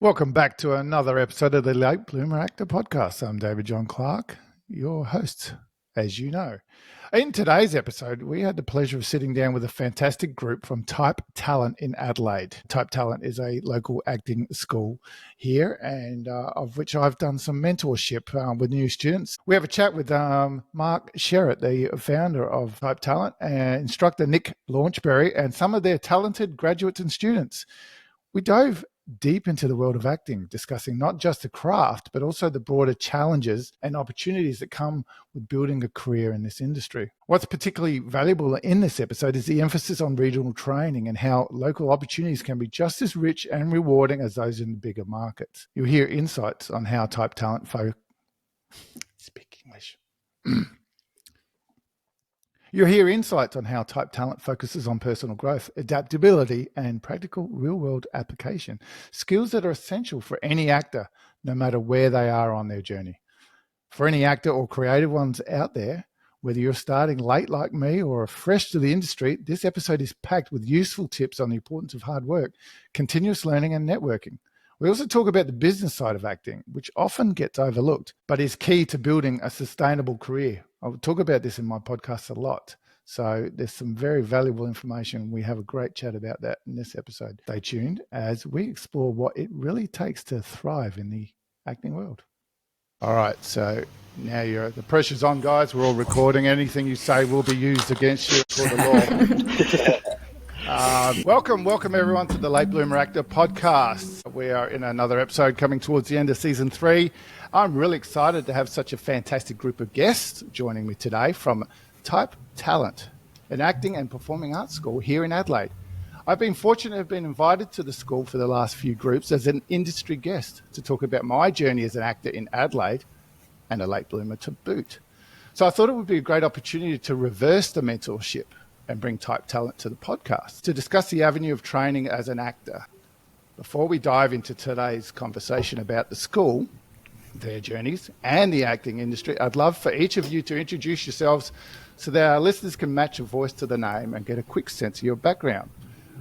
Welcome back to another episode of the Late Bloomer Actor Podcast. I'm David John Clark, your host, as you know. In today's episode, we had the pleasure of sitting down with a fantastic group from Type Talent in Adelaide. Type Talent is a local acting school here, and of which I've done some mentorship with new students. We have a chat with Mark Sherritt, the founder of Type Talent, and instructor Nick Launchberry, and some of their talented graduates and students. We dove deep into the world of acting, discussing not just the craft, but also the broader challenges and opportunities that come with building a career in this industry. What's particularly valuable in this episode is the emphasis on regional training and how local opportunities can be just as rich and rewarding as those in the bigger markets. You'll hear insights on how Type Talent Speak English. You'll hear insights on how Type Talent focuses on personal growth, adaptability, and practical real-world application, skills that are essential for any actor, no matter where they are on their journey. For any actor or creative ones out there, whether you're starting late like me or are fresh to the industry, this episode is packed with useful tips on the importance of hard work, continuous learning, and networking. We also talk about the business side of acting, which often gets overlooked, but is key to building a sustainable career. I will talk about this in my podcast a lot. So there's some very valuable information. We have a great chat about that in this episode. Stay tuned as we explore what it really takes to thrive in the acting world. All right, so now the pressure's on, guys. We're all recording. Anything you say will be used against you for the law. Welcome everyone to the Late Bloomer Actor Podcast. We are in another episode coming towards the end of season 3. I'm really excited to have such a fantastic group of guests joining me today from Type Talent, an acting and performing arts school here in Adelaide. I've been fortunate to have been invited to the school for the last few groups as an industry guest to talk about my journey as an actor in Adelaide and a late bloomer to boot. So I thought it would be a great opportunity to reverse the mentorship and bring Type Talent to the podcast to discuss the avenue of training as an actor. Before we dive into today's conversation about the school, their journeys, and the acting industry, I'd love for each of you to introduce yourselves so that our listeners can match a voice to the name and get a quick sense of your background.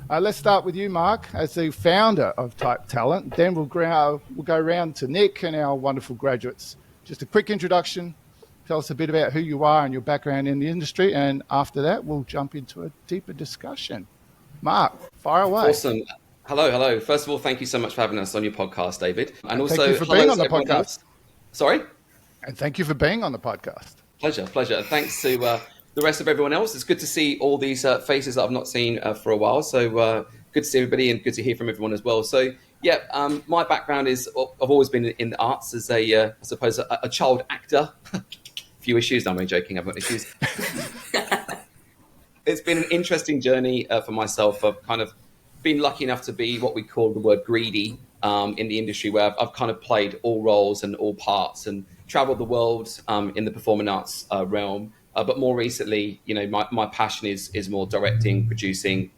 Let's start with you, Mark, as the founder of Type Talent. Then we'll go around to Nick and our wonderful graduates. Just a quick introduction. Tell us a bit about who you are and your background in the industry, and after that, we'll jump into a deeper discussion. Mark, fire away. Awesome. Hello. First of all, thank you so much for having us on your podcast, David. And also, thank you for being on the podcast. Else. Sorry? And thank you for being on the podcast. Pleasure. Thanks to the rest of everyone else. It's good to see all these faces that I've not seen for a while. So good to see everybody and good to hear from everyone as well. So yeah, my background is I've always been in the arts as I suppose a child actor. Few issues. No, I'm only joking. I've got issues. It's been an interesting journey for myself. I've kind of been lucky enough to be what we call the word greedy in the industry, where I've kind of played all roles and all parts and traveled the world in the performing arts realm. But more recently, my passion is more directing, producing,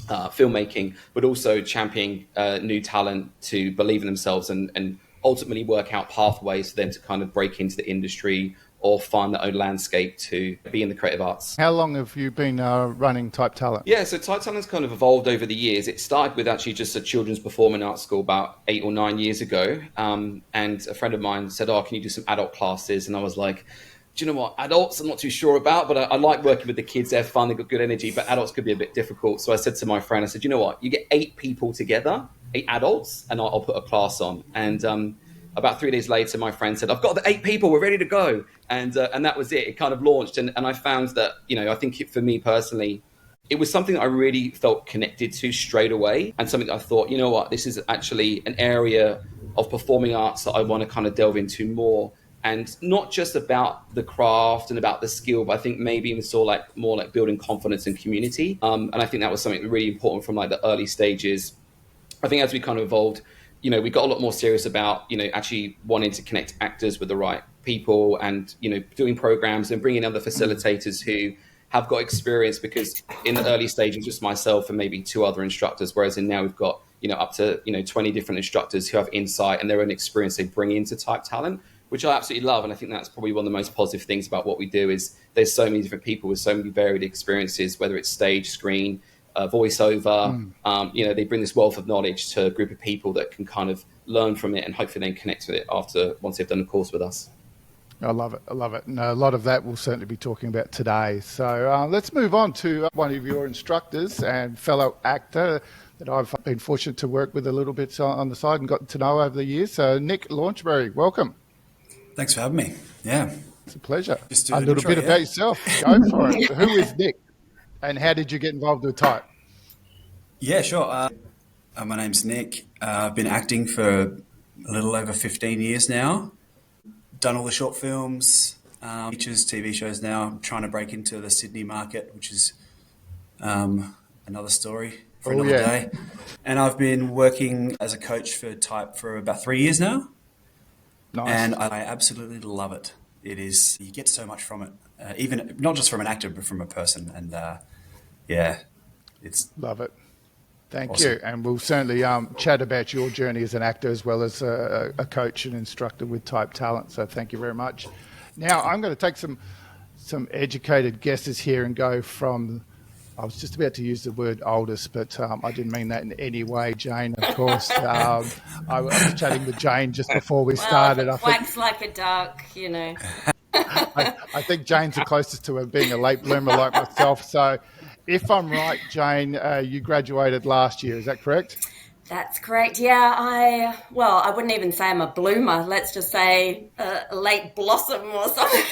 filmmaking, but also championing new talent to believe in themselves and ultimately work out pathways for them to kind of break into the industry or find their own landscape to be in the creative arts. How long have you been running Type Talent? Yeah, so Type Talent's kind of evolved over the years. It started with actually just a children's performing arts school about 8 or 9 years ago. And a friend of mine said, can you do some adult classes? And I was like, do you know what? Adults, I'm not too sure about, but I like working with the kids. They're fun, they've got good energy, but adults could be a bit difficult. So I said to my friend, I said, you know what? You get 8 people together, 8 adults, and I'll put a class on. And about 3 days later, my friend said, I've got the 8 people, we're ready to go. And that was it. It kind of launched. And I found that, I think for me personally, it was something that I really felt connected to straight away. And something that I thought, you know what, this is actually an area of performing arts that I want to kind of delve into more. And not just about the craft and about the skill, but I think maybe it was more like building confidence and community. And I think that was something really important from like the early stages. I think as we kind of evolved, we got a lot more serious about, actually wanting to connect actors with the right people and, doing programs and bringing other facilitators who have got experience, because in the early stages, just myself and maybe 2 other instructors, whereas now we've got, up to, 20 different instructors who have insight and their own experience they bring into Type Talent, which I absolutely love. And I think that's probably one of the most positive things about what we do is there's so many different people with so many varied experiences, whether it's stage, screen, voiceover. They bring this wealth of knowledge to a group of people that can kind of learn from it, and hopefully then connect with it once they've done the course with us. I love it. I love it. And a lot of that we'll certainly be talking about today. So let's move on to one of your instructors and fellow actor that I've been fortunate to work with a little bit on the side and gotten to know over the years. So Nick Launchbury, welcome. Thanks for having me. Yeah. It's a pleasure. Just do A an little intro, bit about yourself. Go for it. Who is Nick and how did you get involved with type? Yeah, sure. My name's Nick. I've been acting for a little over 15 years now. Done all the short films, features, TV shows now. I'm trying to break into the Sydney market, which is another story for another day. And I've been working as a coach for type for about 3 years now. Nice. And I absolutely love it. It is, you get so much from it, even not just from an actor, but from a person. And it's... Love it. Thank awesome. you. And we'll certainly chat about your journey as an actor as well as a coach and instructor with Type Talent. So thank you very much. Now I'm going to take some educated guesses here and go from, I was just about to use the word oldest, but I didn't mean that in any way, Jane, of course. I was chatting with Jane just before we started. Well, quacks like a duck, you know. I think Jane's the closest to being a late bloomer like myself. So if I'm right, Jane, you graduated last year. Is that correct? That's correct. Yeah, I wouldn't even say I'm a bloomer. Let's just say a late blossom or something.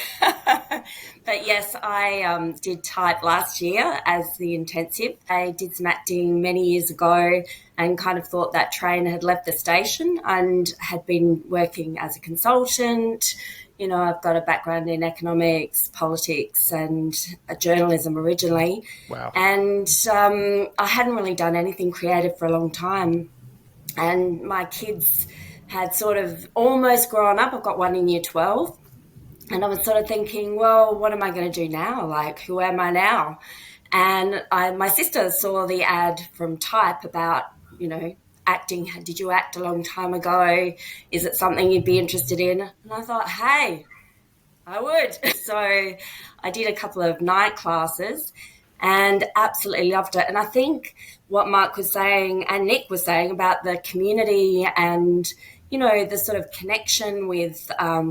But yes, I did type last year as the intensive. I did some acting many years ago and kind of thought that train had left the station and had been working as a consultant. You know, I've got a background in economics, politics, and journalism originally. Wow. And I hadn't really done anything creative for a long time. And my kids had sort of almost grown up. I've got one in year 12. And I was sort of thinking, well, what am I going to do now? Like, who am I now? And my sister saw the ad from Type about, you know, acting. Did you act a long time ago? Is it something you'd be interested in? And I thought, hey, I would. So I did a couple of night classes and absolutely loved it. And I think what Mark was saying and Nick was saying about the community and, you know, the sort of connection with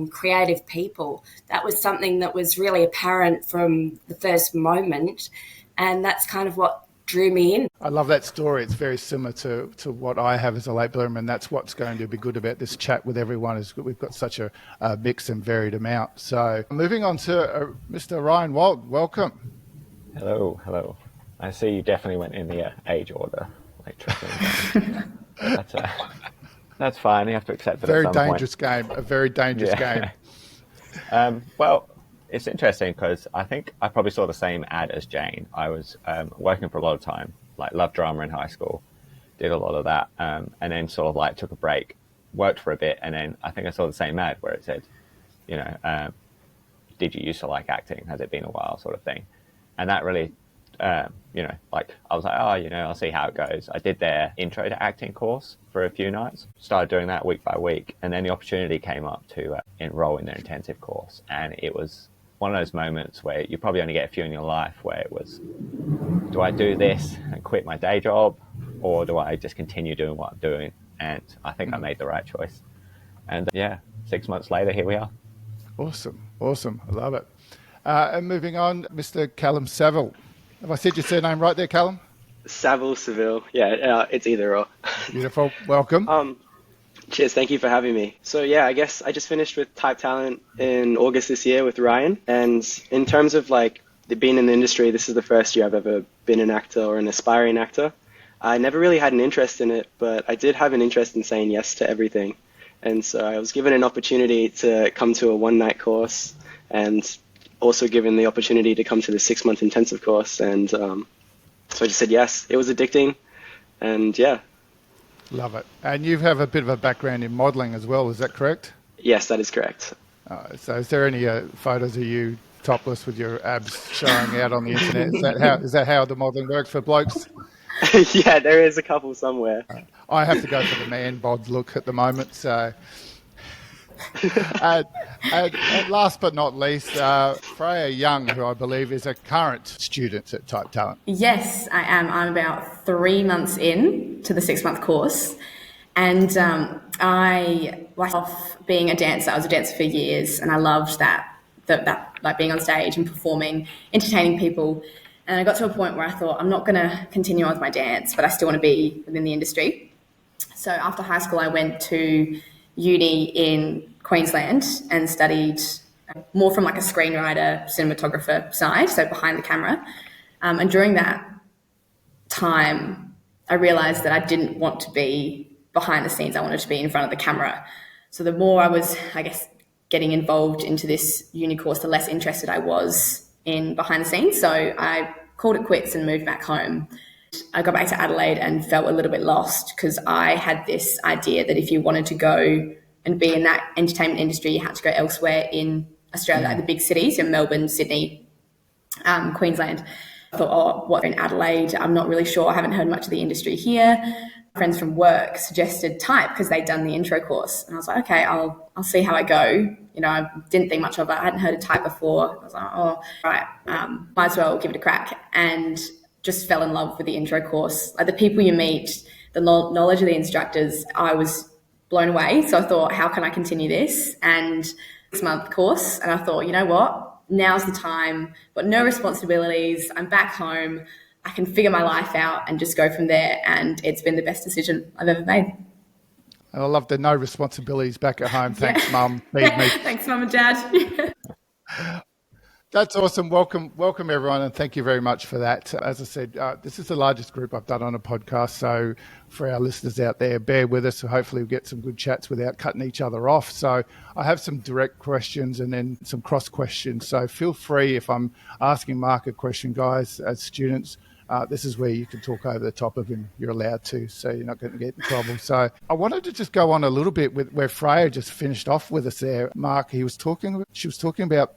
creative people, that was something that was really apparent from the first moment. And that's kind of what drew me in. I love that story. It's very similar to what I have as a late bloomer, and that's what's going to be good about this chat with everyone is we've got such a mixed and varied amount. So moving on to Mr. Ryan Walt, welcome. Hello. I see you definitely went in the age order. That's fine. You have to accept it. Very at some dangerous point. Game. A very dangerous game. Well, it's interesting because I think I probably saw the same ad as Jane. I was working for a lot of time, like loved drama in high school, did a lot of that, and then sort of like took a break, worked for a bit, and then I think I saw the same ad where it said, you know, did you used to like acting? Has it been a while, sort of thing? And that really, you know, like I was like, oh, you know, I'll see how it goes. I did their intro to acting course for a few nights, started doing that week by week, and then the opportunity came up to enroll in their intensive course, and it was one of those moments where you probably only get a few in your life where it was, do I do this and quit my day job, or do I just continue doing what I'm doing? And I think I made the right choice. And 6 months later, here we are. Awesome. I love it. And moving on, Mr. Callum Saville. Have I said your surname right there, Callum? Saville, Seville. Yeah, it's either or. Beautiful. Welcome. Cheers, thank you for having me. So yeah, I guess I just finished with Type Talent in August this year with Ryan. And in terms of like being in the industry, this is the first year I've ever been an actor or an aspiring actor. I never really had an interest in it, but I did have an interest in saying yes to everything. And so I was given an opportunity to come to a one-night course and also given the opportunity to come to the 6-month intensive course. And so I just said yes. It was addicting. And yeah. Love it. And you have a bit of a background in modelling as well, is that correct? Yes, that is correct. So is there any photos of you topless with your abs showing out on the internet? Is that how the modelling works for blokes? Yeah, there is a couple somewhere. I have to go for the man bod look at the moment. So, and last but not least, Freya Young, who I believe is a current student at Type Talent. Yes, I am. I'm about 3 months in to the 6-month course. And I off being a dancer. I was a dancer for years, and I loved that like being on stage and performing, entertaining people. And I got to a point where I thought, I'm not going to continue on with my dance, but I still want to be within the industry. So after high school, I went to uni in Queensland and studied more from like a screenwriter, cinematographer side, so behind the camera. And during that time, I realized that I didn't want to be behind the scenes. I wanted to be in front of the camera. So the more I was, I guess, getting involved into this uni course, the less interested I was in behind the scenes. So I called it quits and moved back home. I got back to Adelaide and felt a little bit lost because I had this idea that if you wanted to go and be in that entertainment industry, you had to go elsewhere in Australia, like the big cities in Melbourne, Sydney, Queensland. I thought, oh, what in Adelaide? I'm not really sure. I haven't heard much of the industry here. Friends from work suggested type because they'd done the intro course. And I was like, okay, I'll see how I go. You know, I didn't think much of it. I hadn't heard of type before. I was like, oh, right, might as well give it a crack. And just fell in love with the intro course. Like the people you meet, the knowledge of the instructors, I was blown away. So I thought, how can I continue this? And 6-month course. And I thought, you know what? Now's the time. Got no responsibilities. I'm back home. I can figure my life out and just go from there. And it's been the best decision I've ever made. I love the no responsibilities back at home. Thanks, Mum. Feed me. Thanks, Mum and Dad. That's awesome. Welcome, everyone, and thank you very much for that. As I said, this is the largest group I've done on a podcast, so for our listeners out there, bear with us. So hopefully we'll get some good chats without cutting each other off. So I have some direct questions and then some cross questions. So feel free, if I'm asking Mark a question, guys, as students, this is where you can talk over the top of him. You're allowed to, so you're not going to get in trouble. So I wanted to just go on a little bit with where Freya just finished off with us there. Mark, she was talking about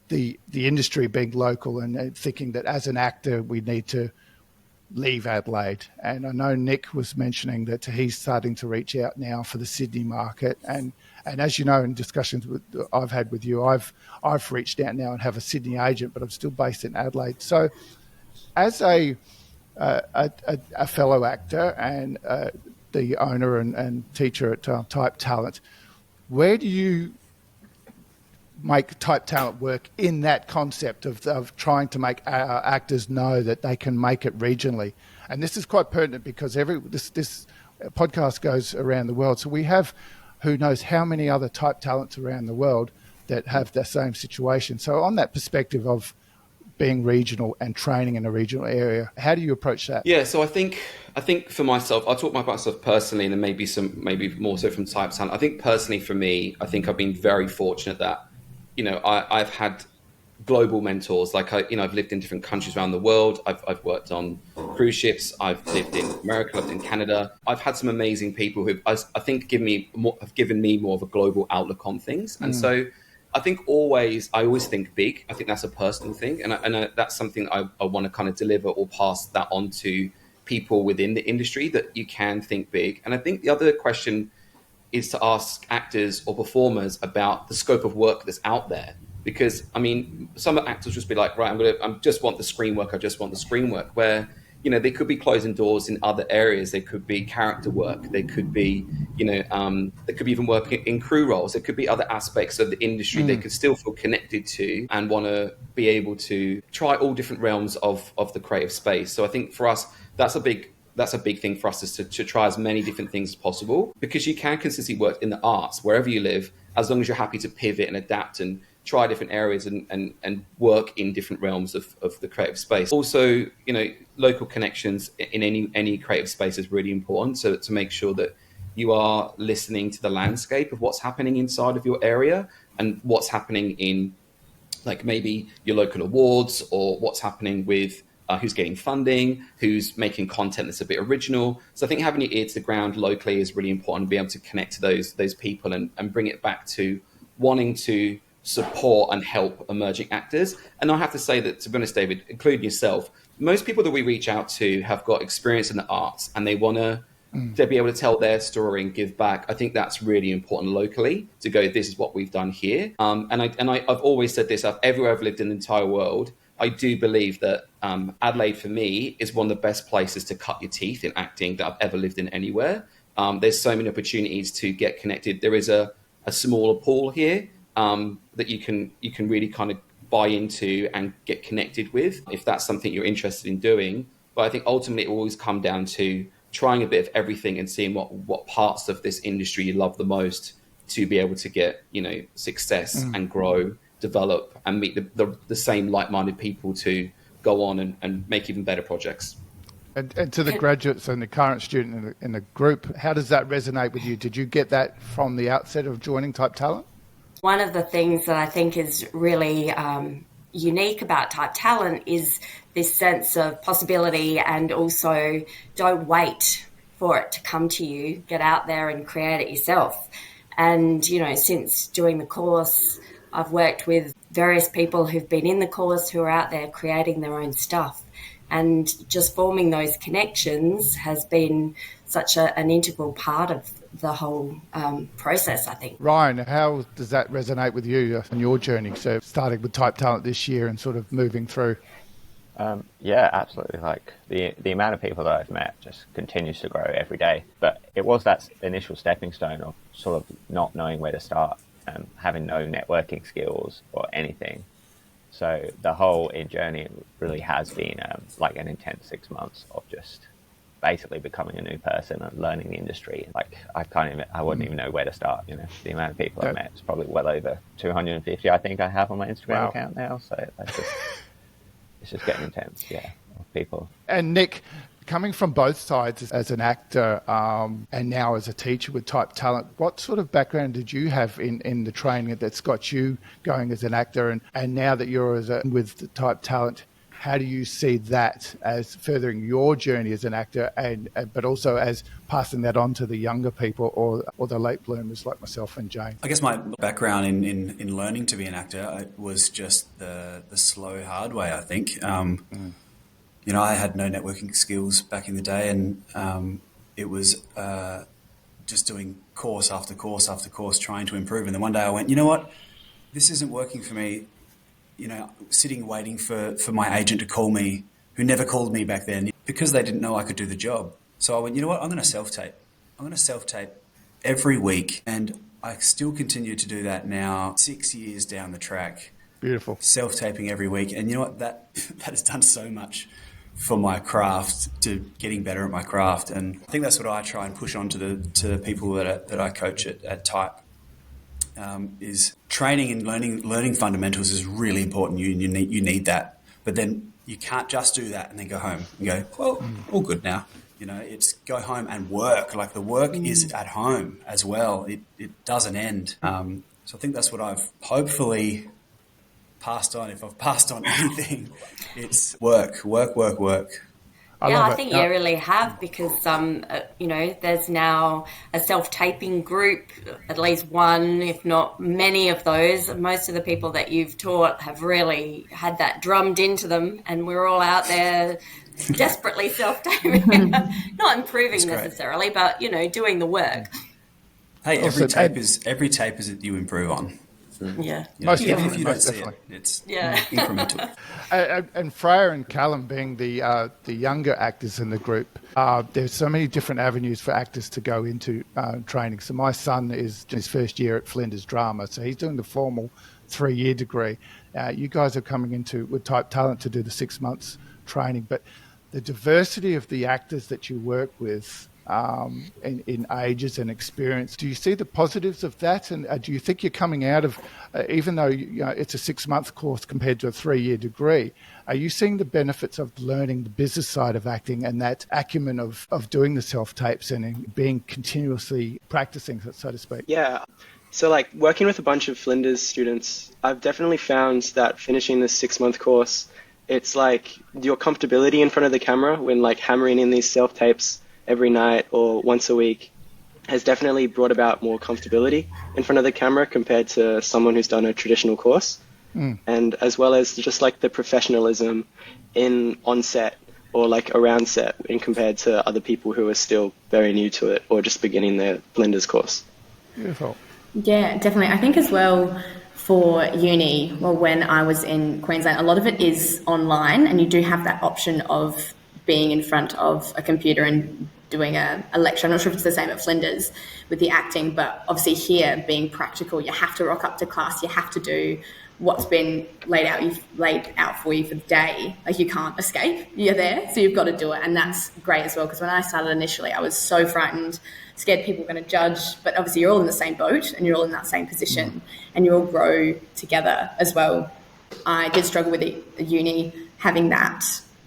the industry being local and thinking that as an actor we need to leave Adelaide. And I know Nick was mentioning that he's starting to reach out now for the Sydney market. And as you know, in discussions I've had with you, I've reached out now and have a Sydney agent, but I'm still based in Adelaide. So as a fellow actor and the owner and teacher at Type Talent, where do you make Type Talent work in that concept of trying to make actors know that they can make it regionally? And this is quite pertinent because this podcast goes around the world. So we have who knows how many other Type Talents around the world that have the same situation. So on that perspective of being regional and training in a regional area, how do you approach that? Yeah, so I think for myself, I'll talk about myself personally, and then maybe more so from Type Talent. I think personally for me, I think I've been very fortunate that, you know, I've had global mentors. Like I've lived in different countries around the world. I've worked on cruise ships. I've lived in America, lived in Canada. I've had some amazing people who I think have given me more of a global outlook on things. And so I think I always think big. I think that's a personal thing, and that's something I want to kind of deliver or pass that on to people within the industry, that you can think big. And I think the other question is to ask actors or performers about the scope of work that's out there. Because, I mean, some actors just be like, right, I just want the screen work. I just want the screen work. Where, you know, they could be closing doors in other areas. They could be character work. They could be, you know, they could be even working in crew roles. There could be other aspects of the industry they could still feel connected to and want to be able to try all different realms of the creative space. So I think for us, that's a big thing for us, is to try as many different things as possible, because you can consistently work in the arts wherever you live, as long as you're happy to pivot and adapt and try different areas and work in different realms of the creative space. Also, you know, local connections in any creative space is really important. So to make sure that you are listening to the landscape of what's happening inside of your area and what's happening in, like, maybe your local awards, or what's happening with who's getting funding, who's making content that's a bit original. So I think having your ear to the ground locally is really important, to be able to connect to those people and bring it back to wanting to support and help emerging actors. And I have to say that, to be honest, David, including yourself, most people that we reach out to have got experience in the arts and they want to be able to tell their story and give back. I think that's really important locally, to go, this is what we've done here. I've always said this, everywhere I've lived in the entire world, I do believe that Adelaide, for me, is one of the best places to cut your teeth in acting that I've ever lived in anywhere. There's so many opportunities to get connected. There is a smaller pool here that you can really kind of buy into and get connected with if that's something you're interested in doing. But I think ultimately it will always come down to trying a bit of everything and seeing what parts of this industry you love the most to be able to get, success and grow, develop, and meet the same like-minded people to go on and make even better projects. And to the graduates and the current student in the group, how does that resonate with you? Did you get that from the outset of joining Type Talent? One of the things that I think is really unique about Type Talent is this sense of possibility, and also don't wait for it to come to you. Get out there and create it yourself. And, since doing the course, I've worked with various people who've been in the course who are out there creating their own stuff. And just forming those connections has been such an integral part of the whole process, I think. Ryan, how does that resonate with you on your journey? So starting with Type Talent this year and sort of moving through. Yeah, absolutely. Like the amount of people that I've met just continues to grow every day. But it was that initial stepping stone of sort of not knowing where to start, having no networking skills or anything. So the whole journey really has been like an intense 6 months of just basically becoming a new person and learning the industry. Like I wouldn't even know where to start. The amount of people I've met is probably well over 250. I think I have on my Instagram account now. So it's just getting intense. Yeah, of people. And Nick, coming from both sides as an actor and now as a teacher with Type Talent, what sort of background did you have in the training that's got you going as an actor? And now that you're with the Type Talent, how do you see that as furthering your journey as an actor, but also as passing that on to the younger people or the late bloomers like myself and Jane? I guess my background in learning to be an actor was just the slow, hard way, I think. I had no networking skills back in the day, and it was just doing course after course after course, trying to improve. And then one day I went, you know what? This isn't working for me. Sitting waiting for my agent to call me, who never called me back then, because they didn't know I could do the job. So I went, you know what? I'm going to self-tape. I'm going to self-tape every week. And I still continue to do that now, 6 years down the track. Beautiful. Self-taping every week. And you know what? That has done so much for my craft, to getting better at my craft. And I think that's what I try and push on to the people that I coach at Type. Is training and learning fundamentals is really important. You need that, but then you can't just do that and then go home and go, well, all good now. It's go home and work. Like the work is at home as well. It doesn't end. So I think that's what I've hopefully passed on. If I've passed on anything, it's work. I think you really have, because there's now a self-taping group, at least one, if not many of those. Most of the people that you've taught have really had that drummed into them, and we're all out there desperately self-taping, not improving necessarily, but doing the work. Hey, every tape is that you improve on. Yeah. Even if you don't see it, it's incremental. And Freya and Callum being the younger actors in the group, there's so many different avenues for actors to go into training. So my son is in his first year at Flinders Drama, so he's doing the formal 3-year degree. You guys are coming with Type Talent to do the 6 months training, but the diversity of the actors that you work with in ages and experience. Do you see the positives of that? And do you think you're coming out of, even though it's a 6-month course compared to a 3-year degree, are you seeing the benefits of learning the business side of acting and that acumen of doing the self-tapes and being continuously practicing, so to speak? Yeah. So like working with a bunch of Flinders students, I've definitely found that finishing this 6-month course, it's like your comfortability in front of the camera when like hammering in these self-tapes every night or once a week has definitely brought about more comfortability in front of the camera compared to someone who's done a traditional course. And as well as just like the professionalism on set or like around set in compared to other people who are still very new to it or just beginning their Blenders course. Beautiful. Yeah, definitely. I think as well for uni, when I was in Queensland, a lot of it is online, and you do have that option of being in front of a computer and doing a lecture. I'm not sure if it's the same at Flinders with the acting, but obviously here, being practical, you have to rock up to class, you have to do what's been laid out for you for the day. Like, you can't escape, you're there, so you've got to do it. And that's great as well, because when I started initially, I was so frightened, scared people were going to judge, but obviously you're all in the same boat and you're all in that same position and you all grow together as well. I did struggle with the uni having that,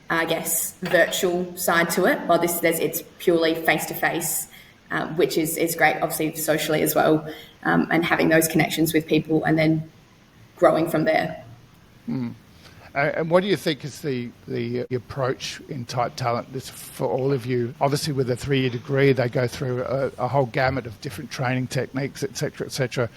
I guess, virtual side to it, while it's purely face-to-face, which is great, obviously socially as well, and having those connections with people and then growing from there. And what do you think is the approach in Type Talent? This for all of you. Obviously, with a 3-year degree, they go through a whole gamut of different training techniques, etc., etc.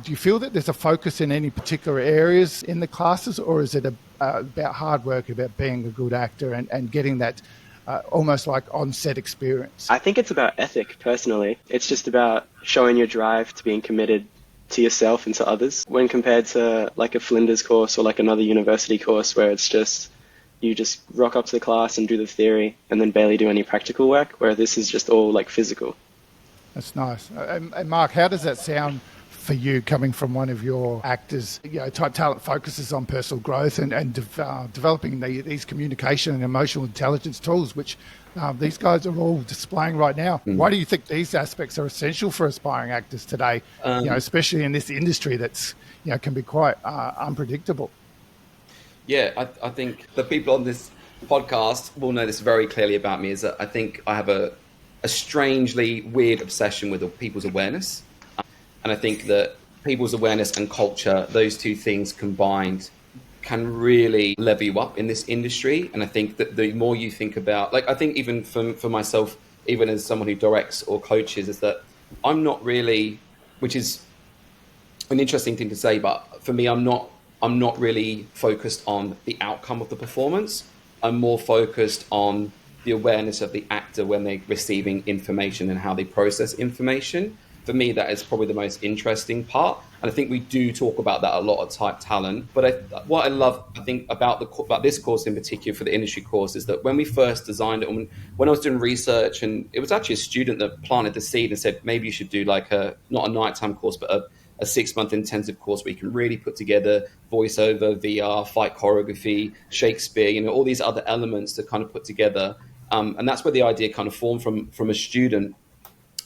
Do you feel that there's a focus in any particular areas in the classes, or is it about hard work, about being a good actor and getting that almost like on-set experience? I think it's about ethic, personally. It's just about showing your drive to being committed to yourself and to others, when compared to like a Flinders course or like another university course where it's just you just rock up to the class and do the theory and then barely do any practical work, where this is just all like physical. That's nice. And Mark, how does that sound for you, coming from one of your actors? Type Talent focuses on personal growth and developing these communication and emotional intelligence tools, which these guys are all displaying right now. Why do you think these aspects are essential for aspiring actors today, especially in this industry that's can be quite unpredictable? Yeah, I think the people on this podcast will know this very clearly about me, is that I think I have a strangely weird obsession with people's awareness. And I think that people's awareness and culture, those two things combined, can really level you up in this industry. And I think that the more you think about, like, I think even for myself, even as someone who directs or coaches, is that I'm not really, which is an interesting thing to say, but for me, I'm not really focused on the outcome of the performance. I'm more focused on the awareness of the actor when they're receiving information and how they process information. For me, that is probably the most interesting part. And I think we do talk about that a lot at Type Talent. But what I love, I think, about this course in particular, for the industry course, is that when we first designed it, when I was doing research, and it was actually a student that planted the seed and said, maybe you should do like not a nighttime course, but a 6-month intensive course where you can really put together voiceover, VR, fight choreography, Shakespeare, all these other elements to kind of put together. And that's where the idea kind of formed from a student,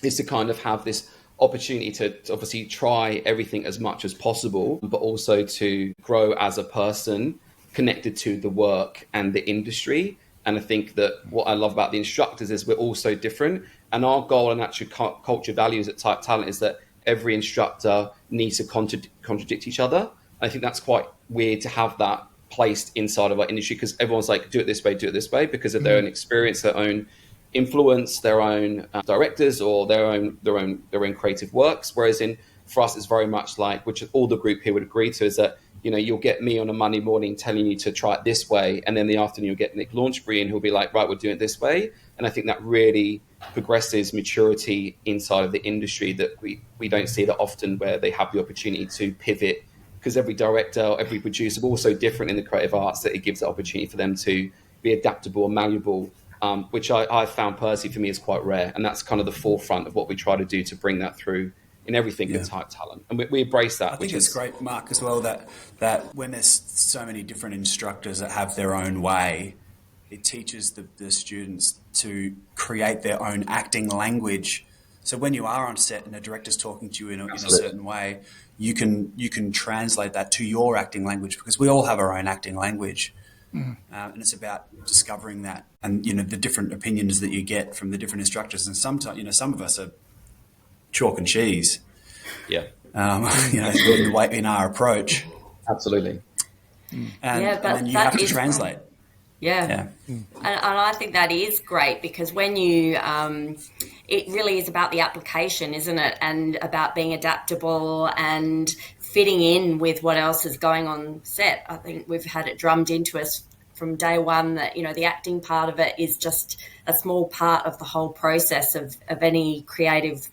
is to kind of have this opportunity to obviously try everything as much as possible, but also to grow as a person connected to the work and the industry. And I think that what I love about the instructors is we're all so different. And our goal and actually culture values at Type Talent is that every instructor needs to contradict each other. I think that's quite weird to have that placed inside of our industry, because everyone's like, do it this way, because of their own experience, their own influence, their own directors, or their own creative works. Whereas for us, it's very much like, which all the group here would agree to, is that you'll get me on a Monday morning telling you to try it this way, and then in the afternoon you'll get Nick Launchbury, and he'll be like, right, we're doing it this way. And I think that really progresses maturity inside of the industry that we don't see that often, where they have the opportunity to pivot, because every director, every producer, but also different in the creative arts, that it gives the opportunity for them to be adaptable and malleable, which I found personally for me is quite rare. And that's kind of the forefront of what we try to do to bring that through in everything in Type Talent. And we embrace that. I think it's great, Mark, as well, that when there's so many different instructors that have their own way, it teaches the students to create their own acting language. So when you are on set and a director's talking to you in a certain way, you can translate that to your acting language, because we all have our own acting language. And it's about discovering that, and the different opinions that you get from the different instructors. And sometimes, some of us are chalk and cheese. Yeah. In our approach. Absolutely. And then you have to translate. Yeah. And I think that is great, because when you, it really is about the application, isn't it? And about being adaptable and fitting in with what else is going on set. I think we've had it drummed into us from day one that, the acting part of it is just a small part of the whole process of any creative,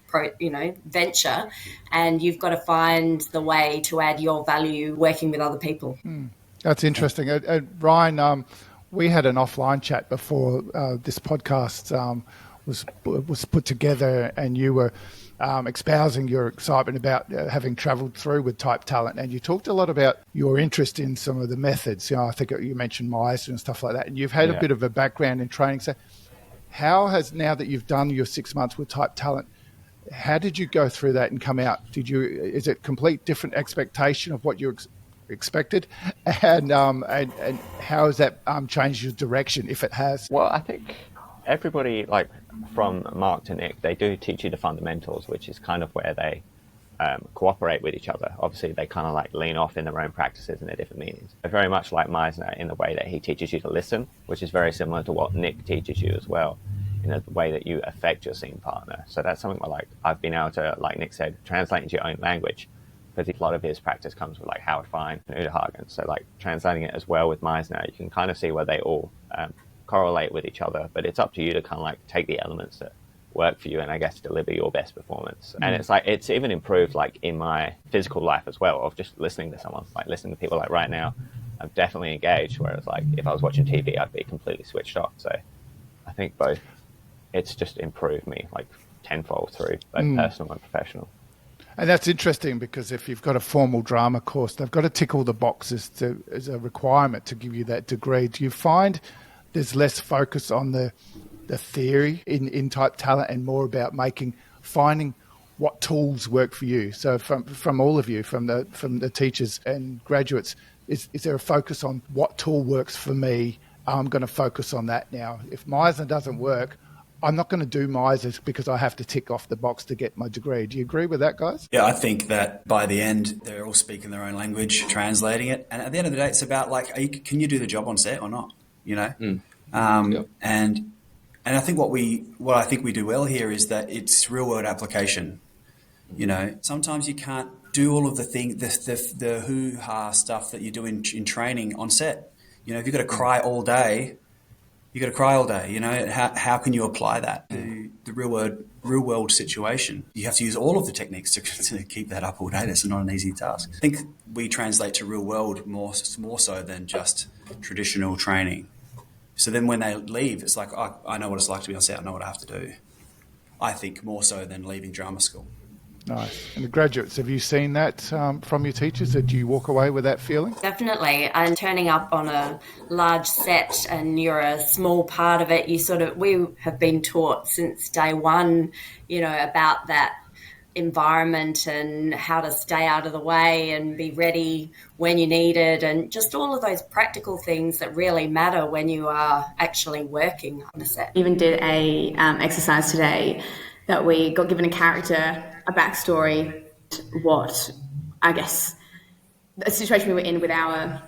venture. And you've got to find the way to add your value working with other people. That's interesting. Ryan, we had an offline chat before this podcast was put together, and you were espousing your excitement about having travelled through with Type Talent, and you talked a lot about your interest in some of the methods. I think you mentioned Meisner and stuff like that, and you've had a bit of a background in training. So how has, now that you've done your 6 months with Type Talent, how did you go through that and come out? Is it complete different expectation of what you expected, and how has that changed your direction, if it has? Well, I think everybody, like from Mark to Nick, they do teach you the fundamentals, which is kind of where they cooperate with each other. Obviously, they kind of like lean off in their own practices and their different meanings. They're very much like Meisner in the way that he teaches you to listen, which is very similar to what Nick teaches you as well, in the way that you affect your scene partner. So that's something where, like, I've been able to, like Nick said, translate into your own language, because a lot of his practice comes with like Howard Fine and Uta Hagen. So like translating it as well with Meisner, you can kind of see where they all correlate with each other, but it's up to you to kind of like take the elements that work for you and I guess deliver your best performance. And it's like, it's even improved like in my physical life as well, of just listening to someone, like listening to people. Like right now, I'm definitely engaged, whereas like if I was watching TV, I'd be completely switched off. So I think both, it's just improved me like tenfold through both personal and professional. And that's interesting, because if you've got a formal drama course, they've got to tick all the boxes as a requirement to give you that degree. Do you find there's less focus on the theory in Type Talent and more about finding what tools work for you? So from all of you, from the teachers and graduates, is there a focus on what tool works for me? I'm going to focus on that now. If Meisner doesn't work, I'm not going to do Meisner because I have to tick off the box to get my degree. Do you agree with that, guys? Yeah, I think that by the end, they're all speaking their own language, translating it. And at the end of the day, it's about like, can you do the job on set or not? You know? Yep. And I think what I think we do well here is that it's real world application. You know, sometimes you can't do all of the hoo-ha stuff that you do in training on set. You know, if you've got to cry all day, you got to cry all day. You know, how can you apply that to the real world situation? You have to use all of the techniques to keep that up all day. That's not an easy task. I think we translate to real world more so than just traditional training. So then when they leave, it's like, oh, I know what it's like to be on set. I know what I have to do. I think more so than leaving drama school. Nice. And the graduates, have you seen that from your teachers? Did you walk away with that feeling? Definitely. And turning up on a large set and you're a small part of it, we have been taught since day one, you know, about that environment and how to stay out of the way and be ready when you need it, and just all of those practical things that really matter when you are actually working on a set. Even did a exercise today that we got given a character, a backstory, what I guess the situation we were in with our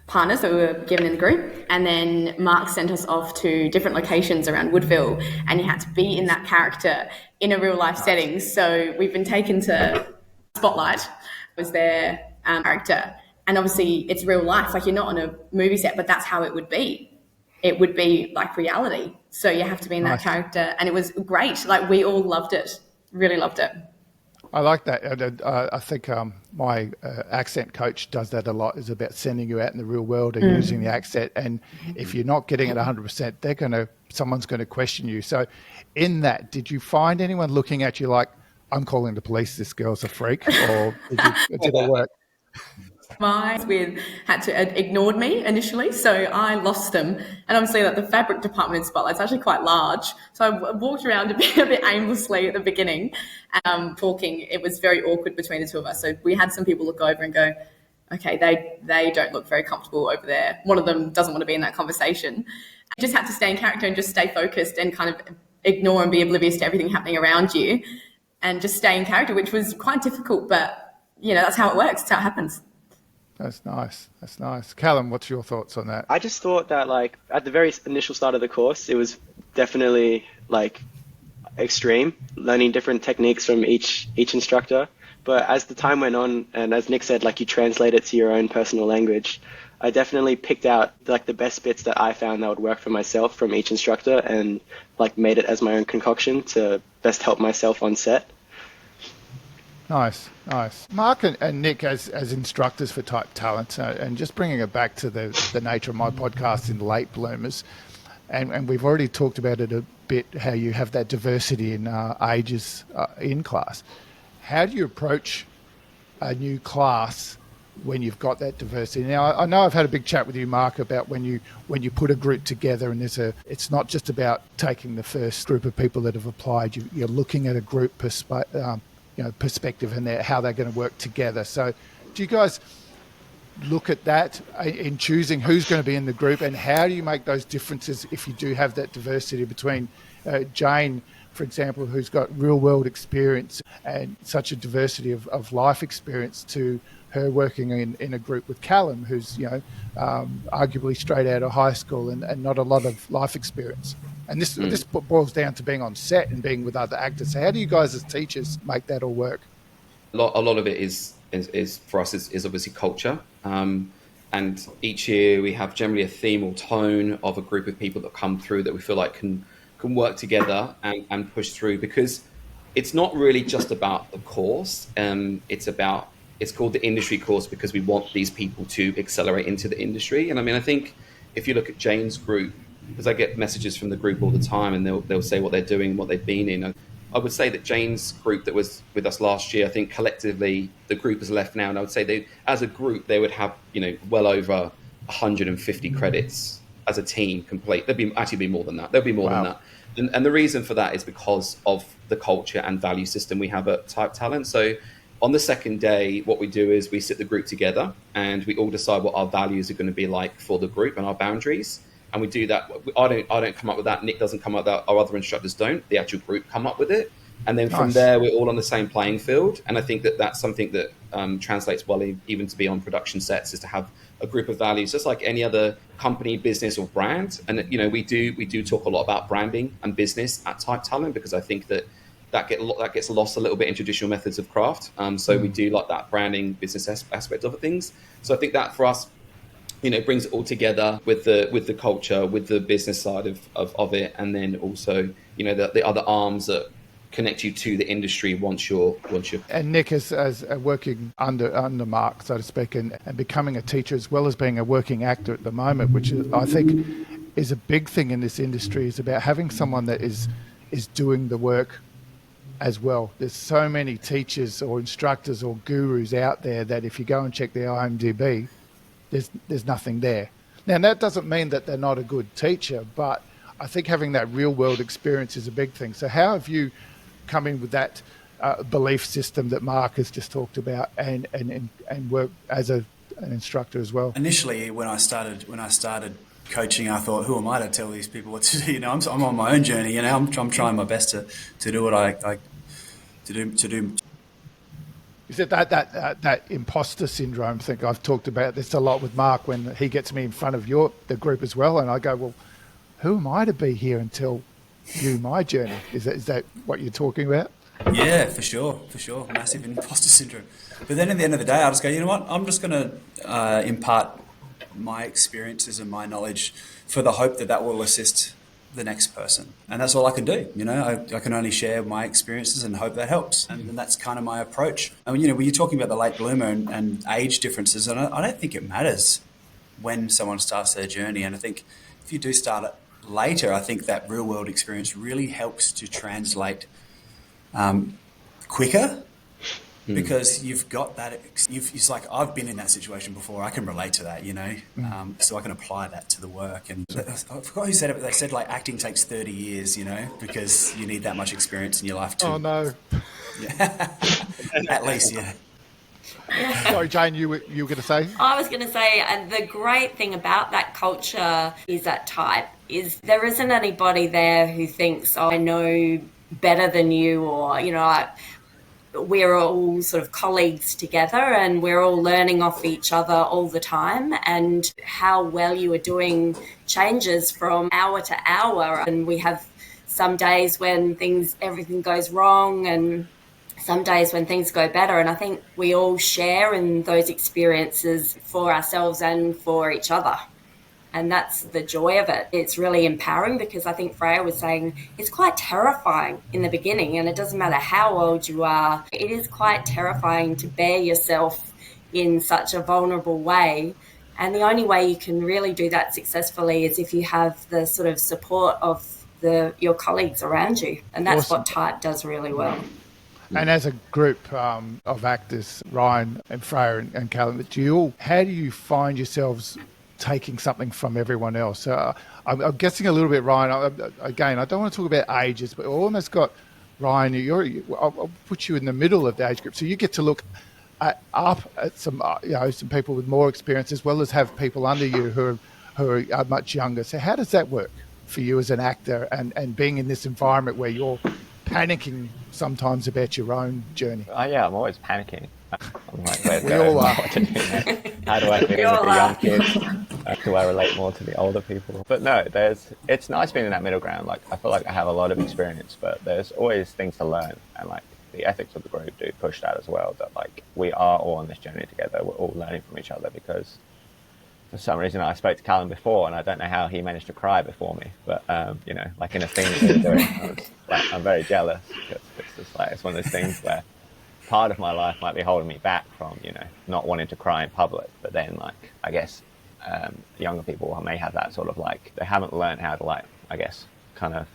partners that we were given in the group, and then Mark sent us off to different locations around Woodville, and you had to be in that character in a real life setting. So we've been taken to Spotlight, was their character, and obviously it's real life, like you're not on a movie set, but that's how it would be. It would be like reality. So you have to be in that character, and it was great. Like we all loved it, really loved it. I like that. I think my accent coach does that a lot, is about sending you out in the real world and using the accent. And if you're not getting it 100%, someone's going to question you. So in that, did you find anyone looking at you like, I'm calling the police, this girl's a freak, or did it work? Mine had to ignored me initially, so I lost them. And obviously, like the fabric department in Spotlight is actually quite large, so I walked around a bit aimlessly at the beginning, talking. It was very awkward between the two of us. So we had some people look over and go, "Okay, they don't look very comfortable over there." One of them doesn't want to be in that conversation. I just had to stay in character and just stay focused and kind of ignore and be oblivious to everything happening around you, and just stay in character, which was quite difficult. But you know, that's how it works. That's how it happens. That's nice. That's nice. Callum, what's your thoughts on that? I just thought that, like, at the very initial start of the course, it was definitely, like, extreme, learning different techniques from each instructor. But as the time went on, and as Nick said, like, you translate it to your own personal language, I definitely picked out, like, the best bits that I found that would work for myself from each instructor and, like, made it as my own concoction to best help myself on set. Nice. Mark and Nick, as instructors for Type Talent, and just bringing it back to the nature of my podcast in late bloomers, and we've already talked about it bit how you have that diversity in ages in class. How do you approach a new class when you've got that diversity? Now, I know I've had a big chat with you, Mark, about when you put a group together, and it's not just about taking the first group of people that have applied. You're looking at a group perspective and how they're going to work together. So, do you guys look at that in choosing who's going to be in the group, and how do you make those differences if you do have that diversity between Jane, for example, who's got real world experience and such a diversity of life experience, to her working in a group with Callum, who's arguably straight out of high school and not a lot of life experience. And this boils down to being on set and being with other actors. So how do you guys as teachers make that all work? A lot of it is for us is obviously culture, and each year we have generally a theme or tone of a group of people that come through that we feel like can work together and push through, because it's not really just about the course. It's called the industry course because we want these people to accelerate into the industry. And I mean, I think if you look at Jane's group, because I get messages from the group all the time, and they'll say what they're doing, what they've been in. I would say that Jane's group that was with us last year, I think collectively the group has left now, and I would say as a group, they would have, well over 150 credits as a team complete. There'd be more than that. There'll be more than that. And the reason for that is because of the culture and value system we have at Type Talent. So on the second day, what we do is we sit the group together and we all decide what our values are going to be like for the group and our boundaries. And we do that. I don't come up with that. Nick doesn't come up with that. Our other instructors don't. The actual group come up with it. And then from there, we're all on the same playing field. And I think that that's something that translates well even to be on production sets, is to have a group of values, just like any other company, business or brand. And, we do talk a lot about branding and business at Type Talent, because I think that gets lost a little bit in traditional methods of craft. So we do like that branding business aspect of things. So I think that for us, brings it all together with the culture, with the business side of it, and then also, the other arms that connect you to the industry once you're. And Nick as working under Mark, so to speak, and becoming a teacher as well as being a working actor at the moment, which I think is a big thing in this industry, is about having someone that is doing the work as well. There's so many teachers or instructors or gurus out there that if you go and check their IMDb, there's nothing there. Now, that doesn't mean that they're not a good teacher, but I think having that real world experience is a big thing. So how have you come in with that belief system that Mark has just talked about and work as an instructor as well? Initially, when I started coaching, I thought, who am I to tell these people what to do? I'm on my own journey. I'm trying my best to do what I do. Is it that imposter syndrome thing? I've talked about this a lot with Mark when he gets me in front of the group as well, and I go, well, who am I to be here and tell you my journey? Is that what you're talking about? Yeah, for sure. Massive imposter syndrome. But then at the end of the day, I just go, you know what? I'm just going to impart my experiences and my knowledge for the hope that will assist the next person. And that's all I can do. I can only share my experiences and hope that helps. And that's kind of my approach. I mean, when you're talking about the late bloomer and age differences, and I don't think it matters when someone starts their journey. And I think if you do start it later, I think that real world experience really helps to translate quicker, because you've got that. It's like, I've been in that situation before. I can relate to that, so I can apply that to the work. And I forgot who said it, but they said like acting takes 30 years, because you need that much experience in your life too. Oh no. Yeah. At least, yeah. Sorry, Jane, you were going to say? I was going to say, the great thing about that culture is that Type is there isn't anybody there who thinks, I know better than you, or, we're all sort of colleagues together and we're all learning off each other all the time, and how well you are doing changes from hour to hour. And we have some days when everything goes wrong, and some days when things go better. And I think we all share in those experiences for ourselves and for each other. And that's the joy of it. It's really empowering, because I think Freya was saying it's quite terrifying in the beginning, and it doesn't matter how old you are. It is quite terrifying to bear yourself in such a vulnerable way. And the only way you can really do that successfully is if you have the sort of support of your colleagues around you. And that's Awesome. what Type does really well. And as a group of actors, Ryan and Freya and Callum, how do you find yourselves taking something from everyone else? I'm guessing a little bit, Ryan. Again, I don't want to talk about ages, but we've almost got Ryan. I'll put you in the middle of the age group, so you get to look up at some people with more experience, as well as have people under you who are much younger. So how does that work for you as an actor, and being in this environment where you're panicking sometimes about your own journey? Yeah, I'm always panicking. I'm like, where's We all are. what to do next? How do I fit in with the young kids? Do I relate more to the older people? But no, it's nice being in that middle ground. Like, I feel like I have a lot of experience, but there's always things to learn, and like the ethics of the group do push that as well. That like we are all on this journey together. We're all learning from each other, because for some reason I spoke to Callum before, and I don't know how he managed to cry before me. But like in a scene we were doing, I'm very jealous, because it's just like it's one of those things where part of my life might be holding me back from not wanting to cry in public. But then like I guess younger people may have that sort of like they haven't learned how to like I guess kind of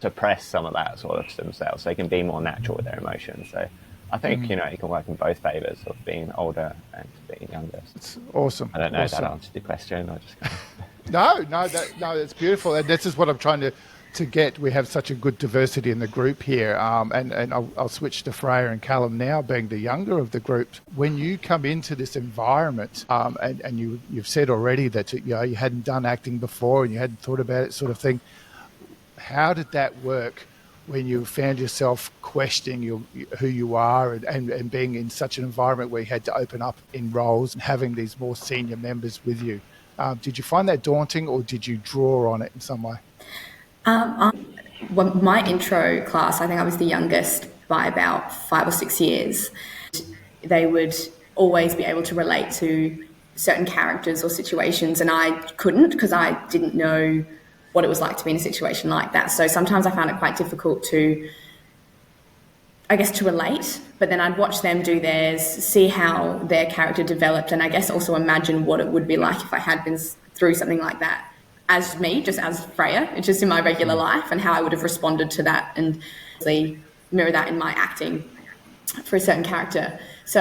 suppress some of that sort of themselves, so they can be more natural with their emotions. So I think it can work in both favors of being older and being younger. It's awesome. I don't know awesome. if that answered your question. I just No, that's beautiful, and this is what I'm trying to get. We have such a good diversity in the group here, and I'll switch to Freya and Callum now, being the younger of the group. When you come into this environment, and you've said already that you hadn't done acting before and you hadn't thought about it, sort of thing. How did that work when you found yourself questioning who you are and being in such an environment where you had to open up in roles and having these more senior members with you? Did you find that daunting, or did you draw on it in some way? Well, my intro class, I think I was the youngest by about 5 or 6 years. They would always be able to relate to certain characters or situations, and I couldn't, because I didn't know what it was like to be in a situation like that. So sometimes I found it quite difficult to relate, but then I'd watch them do theirs, see how their character developed, and I guess also imagine what it would be like if I had been through something like that as me, just as Freya, just in my regular life, and how I would have responded to that, and mirror that in my acting for a certain character. So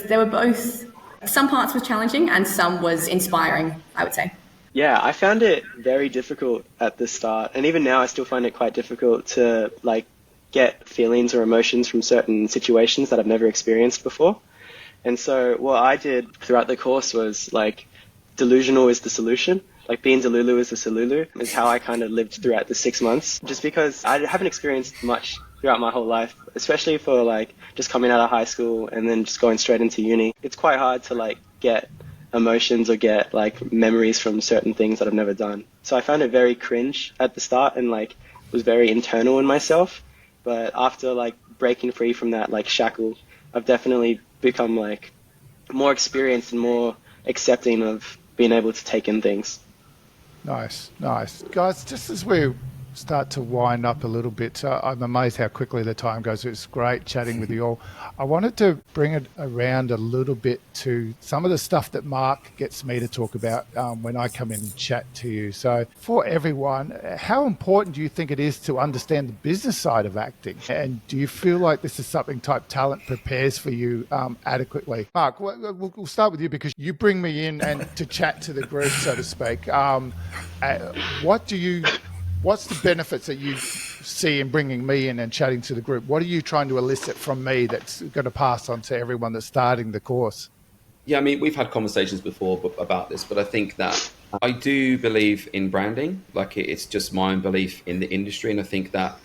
there were both, some parts was challenging and some was inspiring, I would say. Yeah, I found it very difficult at the start, and even now I still find it quite difficult to like get feelings or emotions from certain situations that I've never experienced before. And so what I did throughout the course was like, delusional is the solution. Like being Delulu is the Salulu is how I kind of lived throughout the 6 months, just because I haven't experienced much throughout my whole life, especially for like just coming out of high school and then just going straight into uni. It's quite hard to like get emotions or get like memories from certain things that I've never done. So I found it very cringe at the start and like was very internal in myself. But after like breaking free from that like shackle, I've definitely become like more experienced and more accepting of being able to take in things. Nice. Guys, just as we start to wind up a little bit, I'm amazed how quickly the time goes. It's great chatting with you all. I wanted to bring it around a little bit to some of the stuff that Mark gets me to talk about when I come in and chat to you. So for everyone, how important do you think it is to understand the business side of acting? And do you feel like this is something Type Talent prepares for you adequately? Mark, we'll start with you, because you bring me in and to chat to the group, so to speak. What's the benefits that you see in bringing me in and chatting to the group? What are you trying to elicit from me that's going to pass on to everyone that's starting the course? Yeah, I mean, we've had conversations before about this, but I think that I do believe in branding. Like, it's just my own belief in the industry. And I think that,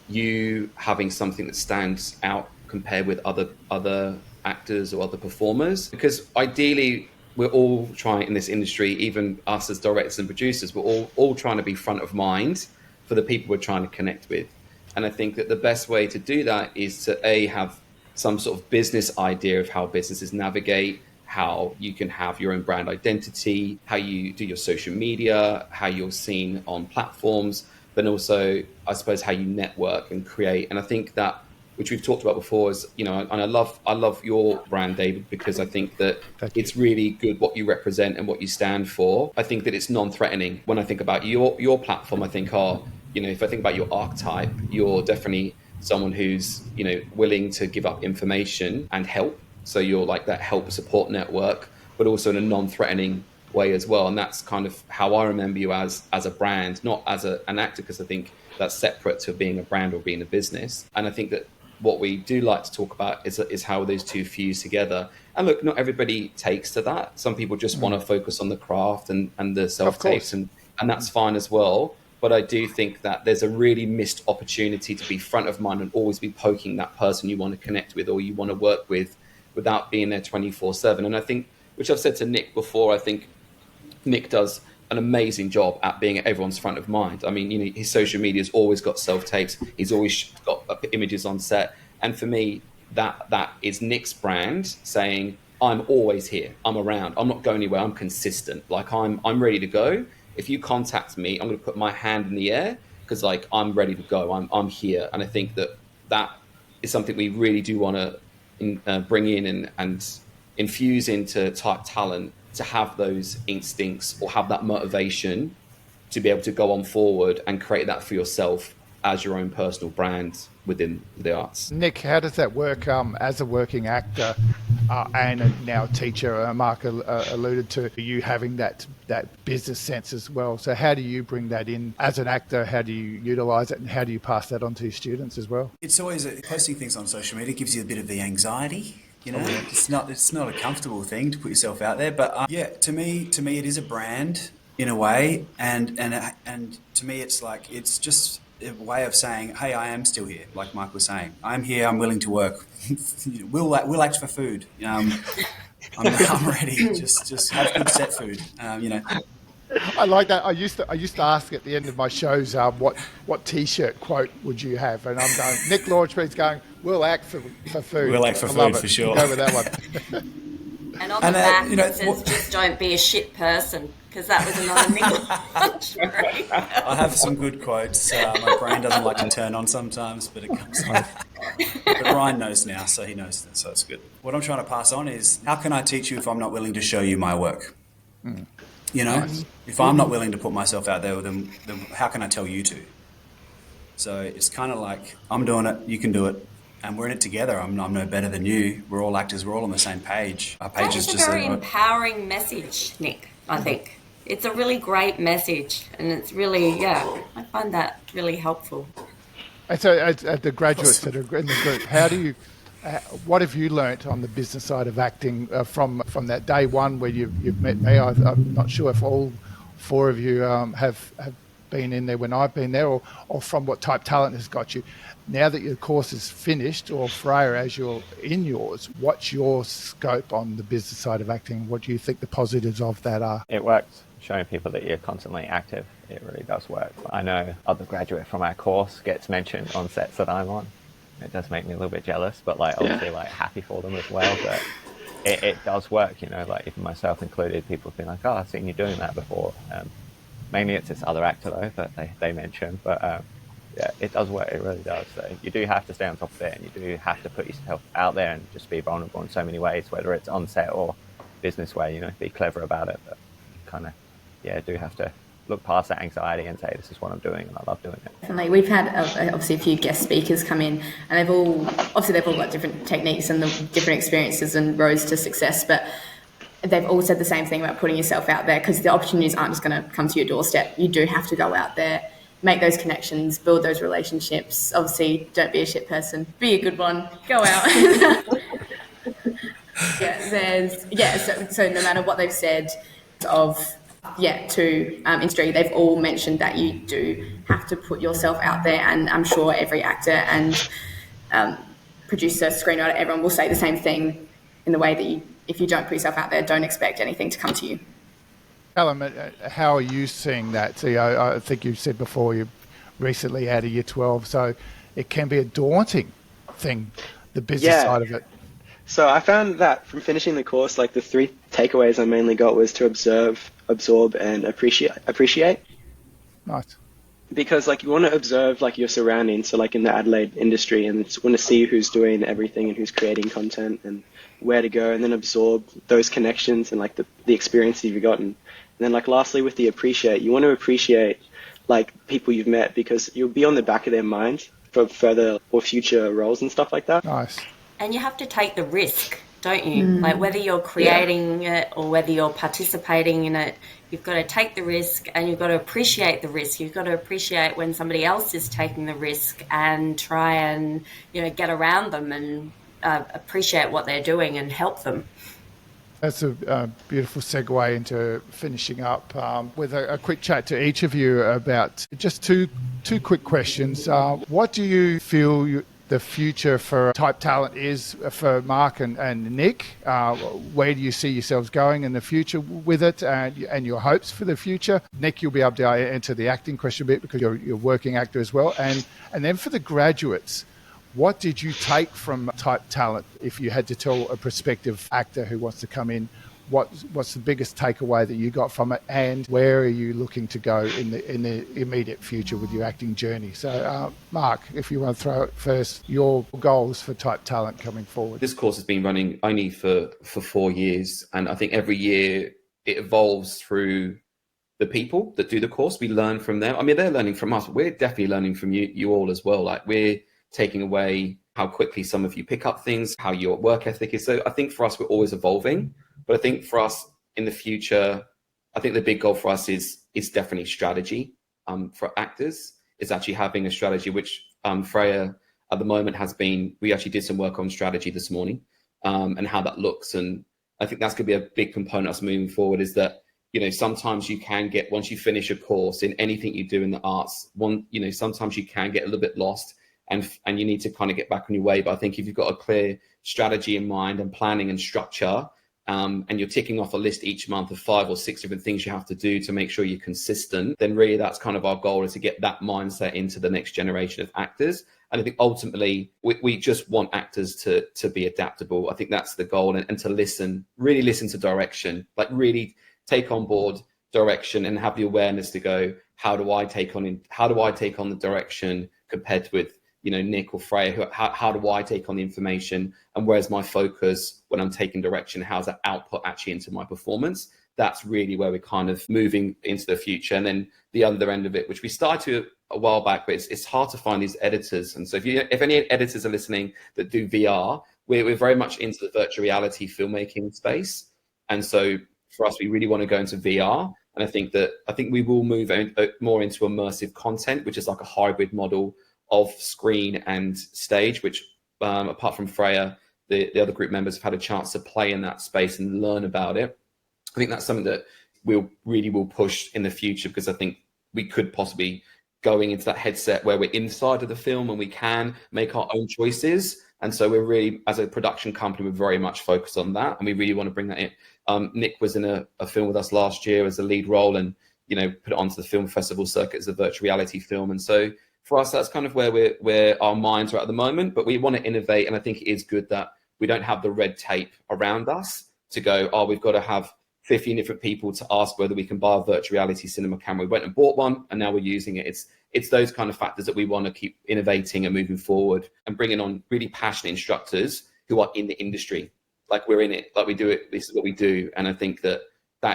you having something that stands out compared with other actors or other performers, because ideally we're all trying in this industry, even us as directors and producers, we're all trying to be front of mind for the people we're trying to connect with. And I think that the best way to do that is to have some sort of business idea of how businesses navigate, how you can have your own brand identity, how you do your social media, how you're seen on platforms, but also, I suppose, how you network and create. And I think that which we've talked about before, is, you know, and I love your brand, David, because I think that Thank you. it's really good what you represent and what you stand for. I think that it's non-threatening. When I think about your platform, I think, you know, if I think about your archetype, you're definitely someone who's, you know, willing to give up information and help. So you're like that help support network, but also in a non-threatening way as well. And that's kind of how I remember you as a brand, not as an actor, because I think that's separate to being a brand or being a business. And I think that what we do like to talk about is how those two fuse together. And look, not everybody takes to that. Some people just want to focus on the craft and the self-tapes, and that's fine as well. But I do think that there's a really missed opportunity to be front of mind and always be poking that person you want to connect with or you want to work with without being there 24/7. And I think, which I've said to Nick before, I think Nick does an amazing job at being at everyone's front of mind. I mean, you know, his social media's always got self-tapes. He's always got images on set. And for me, that is Nick's brand saying, I'm always here. I'm around. I'm not going anywhere. I'm consistent. Like I'm ready to go. If you contact me, I'm going to put my hand in the air because like I'm ready to go. I'm here. And I think that is something we really do want to bring in and infuse into type talent, to have those instincts or have that motivation to be able to go on forward and create that for yourself as your own personal brand within the arts. Nick, how does that work as a working actor and now teacher? Mark alluded to you having that business sense as well. So how do you bring that in as an actor? How do you utilize it, and how do you pass that on to your students as well? It's always posting things on social media gives you a bit of the anxiety. You know, it's not a comfortable thing to put yourself out there. But to me, it is a brand in a way, and to me, it's just a way of saying, hey, I am still here. Like Mike was saying, I'm here. I'm willing to work. we'll act for food. I'm ready. Just have good set food. You know. I like that. I used to ask at the end of my shows, what T-shirt quote would you have? And I'm going, Nick Launchbeat's going, we'll act for food. We'll act for food for sure. Go with that one. And on the back, it says, just don't be a shit person, because that was another Nick. I have some good quotes. My brain doesn't like to turn on sometimes, but it comes on. But Ryan knows now, so he knows that, so it's good. What I'm trying to pass on is, how can I teach you if I'm not willing to show you my work? You know, if I'm not willing to put myself out there, then how can I tell you to? So it's kind of like, I'm doing it, you can do it, and we're in it together. I'm no better than you. We're all actors. We're all on the same page. Our page is just a very empowering message, Nick, I think. It's a really great message, and it's really, I find that really helpful. And so at the graduates that are in the group, how do you... what have you learnt on the business side of acting from that day one where you've met me? I'm not sure if all four of you have been in there when I've been there, or from what Type Talent has got you. Now that your course is finished, or Freya, as you're in yours, what's your scope on the business side of acting? What do you think the positives of that are? It works. Showing people that you're constantly active, it really does work. I know other graduate from our course gets mentioned on sets that I'm on. It does make me a little bit jealous, but obviously happy for them as well. But it does work, you know, like even myself included, people have been like, oh, I've seen you doing that before. Mainly it's this other actor though that they mention, but it does work, it really does. So you do have to stay on top of it, and you do have to put yourself out there and just be vulnerable in so many ways, whether it's on set or business way, you know, be clever about it, but kind of, do have to look past that anxiety and say, this is what I'm doing and I love doing it. Definitely. We've had obviously a few guest speakers come in, and they've all got different techniques and the different experiences and roads to success, but they've all said the same thing about putting yourself out there, because the opportunities aren't just going to come to your doorstep. You do have to go out there, make those connections, build those relationships. Obviously, don't be a shit person, be a good one, go out. So no matter what they've said to industry, they've all mentioned that you do have to put yourself out there, and I'm sure every actor and producer, screenwriter, everyone will say the same thing, in the way that if you don't put yourself out there, don't expect anything to come to you. Callum, how are you seeing that? So, I think you said before you're recently out of year 12, so it can be a daunting thing, the business side of it. So I found that from finishing the course, like the three takeaways I mainly got was to observe, absorb, and appreciate. Nice. because like you want to observe like your surroundings. So like in the Adelaide industry, and want to see who's doing everything and who's creating content and where to go, and then absorb those connections and like the experience you've gotten. And then like lastly with the appreciate, you want to appreciate like people you've met because you'll be on the back of their mind for further or future roles and stuff like that. Nice. And you have to take the risk, don't you? Like whether you're creating it or whether you're participating in it, you've got to take the risk and you've got to appreciate the risk. You've got to appreciate when somebody else is taking the risk and try and, get around them and appreciate what they're doing and help them. That's a beautiful segue into finishing up with a quick chat to each of you about just two quick questions. What do you feel the future for Type Talent is for Mark and Nick? Where do you see yourselves going in the future with it, and your hopes for the future? Nick, you'll be able to answer the acting question a bit because you're a working actor as well. And then for the graduates, what did you take from Type Talent? If you had to tell a prospective actor who wants to come in, what's the biggest takeaway that you got from it, and where are you looking to go in the immediate future with your acting journey? So, Mark, if you want to throw it first, your goals for Type Talent coming forward. This course has been running only for 4 years, and I think every year it evolves through the people that do the course. We learn from them. I mean, they're learning from us, but we're definitely learning from you all as well. Like, we're taking away how quickly some of you pick up things, how your work ethic is. So I think for us, we're always evolving. But I think for us in the future, I think the big goal for us is definitely strategy. For actors, is actually having a strategy, which Freya at the moment has been. We actually did some work on strategy this morning, and how that looks. And I think that's going to be a big component of us moving forward, is that, sometimes you can get, once you finish a course in anything you do in the arts, sometimes you can get a little bit lost, and you need to kind of get back on your way. But I think if you've got a clear strategy in mind and planning and structure, and you're ticking off a list each month of 5 or 6 different things you have to do to make sure you're consistent, then really that's kind of our goal, is to get that mindset into the next generation of actors. And I think ultimately we just want actors to be adaptable. I think that's the goal, and to really listen to direction, like really take on board direction and have the awareness to go, how do I take on the direction compared with, Nick or Freya? How do I take on the information, and where's my focus when I'm taking direction? How's that output actually into my performance? That's really where we're kind of moving into the future. And then the other end of it, which we started to a while back, but it's hard to find these editors. And so if any editors are listening that do VR, we're very much into the virtual reality filmmaking space. And so for us, we really want to go into VR. And I think we will move more into immersive content, which is like a hybrid model of screen and stage, which apart from Freya, the other group members have had a chance to play in that space and learn about it. I think that's something that we'll push in the future, because I think we could possibly going into that headset where we're inside of the film and we can make our own choices. And so we're really, as a production company, we're very much focused on that, and we really want to bring that in. Nick was in a film with us last year as a lead role, and put it onto the film festival circuit as a virtual reality film. And so for us, that's kind of where our minds are at the moment. But we want to innovate, and I think it is good that we don't have the red tape around us to go, we've got to have 15 different people to ask whether we can buy a virtual reality cinema camera. We went and bought one, and now we're using it. It's those kind of factors that we want to keep innovating and moving forward, and bringing on really passionate instructors who are in the industry. Like, we're in it, like we do it. This is what we do. And I think that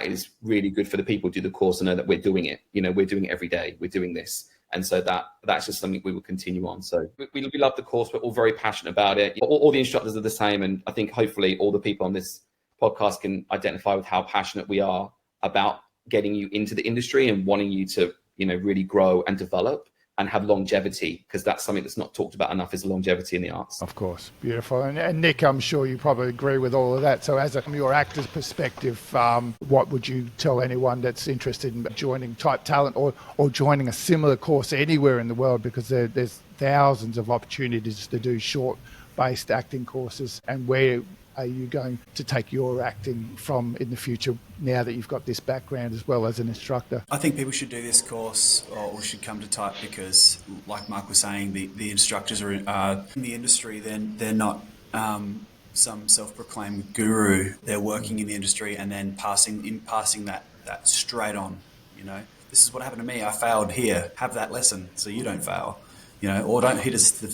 is really good for the people who do the course to know that we're doing it. We're doing it every day. We're doing this. And so that's just something we will continue on. So we love the course. We're all very passionate about it. All the instructors are the same. And I think hopefully all the people on this podcast can identify with how passionate we are about getting you into the industry and wanting you to, really grow and develop and have longevity, because that's something that's not talked about enough, is longevity in the arts. Of course. Beautiful. And Nick, I'm sure you probably agree with all of that. So from your actor's perspective, what would you tell anyone that's interested in joining Type Talent or joining a similar course anywhere in the world? Because there's thousands of opportunities to do short-based acting courses. And where are you going to take your acting from in the future, now that you've got this background as well as an instructor? I think people should do this course, or should come to Type, because, like Mark was saying, the instructors are in the industry. Then they're not some self-proclaimed guru. They're working in the industry and then passing that straight on. this is what happened to me. I failed here. Have that lesson so you don't fail. Or don't hit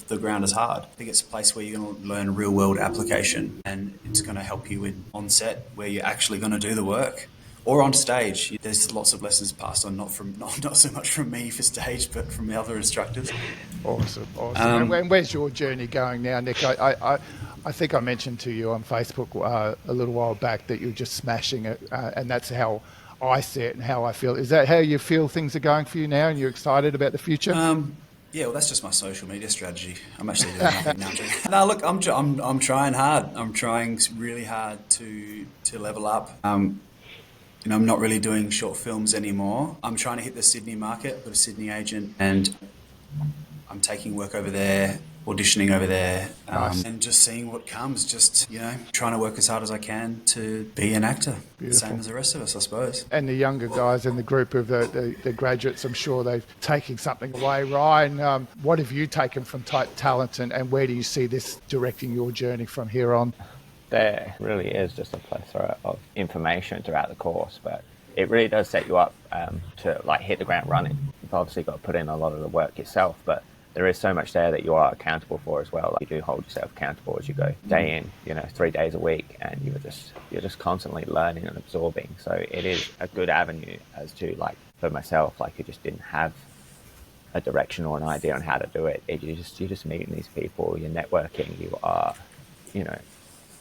the ground as hard. I think it's a place where you're going to learn real world application, and it's going to help you on set where you're actually going to do the work. Or on stage, there's lots of lessons passed on, not so much from me for stage, but from the other instructors. Awesome. And where's your journey going now, Nick? I think I mentioned to you on Facebook a little while back that you're just smashing it, and that's how I see it and how I feel. Is that how you feel things are going for you now, and you're excited about the future? Yeah, well, that's just my social media strategy. I'm actually doing nothing now. No, look, I'm trying hard. I'm trying really hard to level up. I'm not really doing short films anymore. I'm trying to hit the Sydney market. I've got a Sydney agent, and I'm taking work over there, auditioning over there, Nice. and just seeing what comes. Just trying to work as hard as I can to be an actor, the same as the rest of us, I suppose. And the younger guys in the group of the graduates, I'm sure they've taken something away. Ryan, what have you taken from Type Talent, and where do you see this directing your journey from here on? There really is just a plethora of information throughout the course, but it really does set you up to hit the ground running. You've obviously got to put in a lot of the work yourself, but there is so much there that you are accountable for as well. You do hold yourself accountable as you go day in, 3 days a week, and you're just constantly learning and absorbing. So it is a good avenue as to for myself, you just didn't have a direction or an idea on how to do it. You're just meeting these people, you're networking, you are,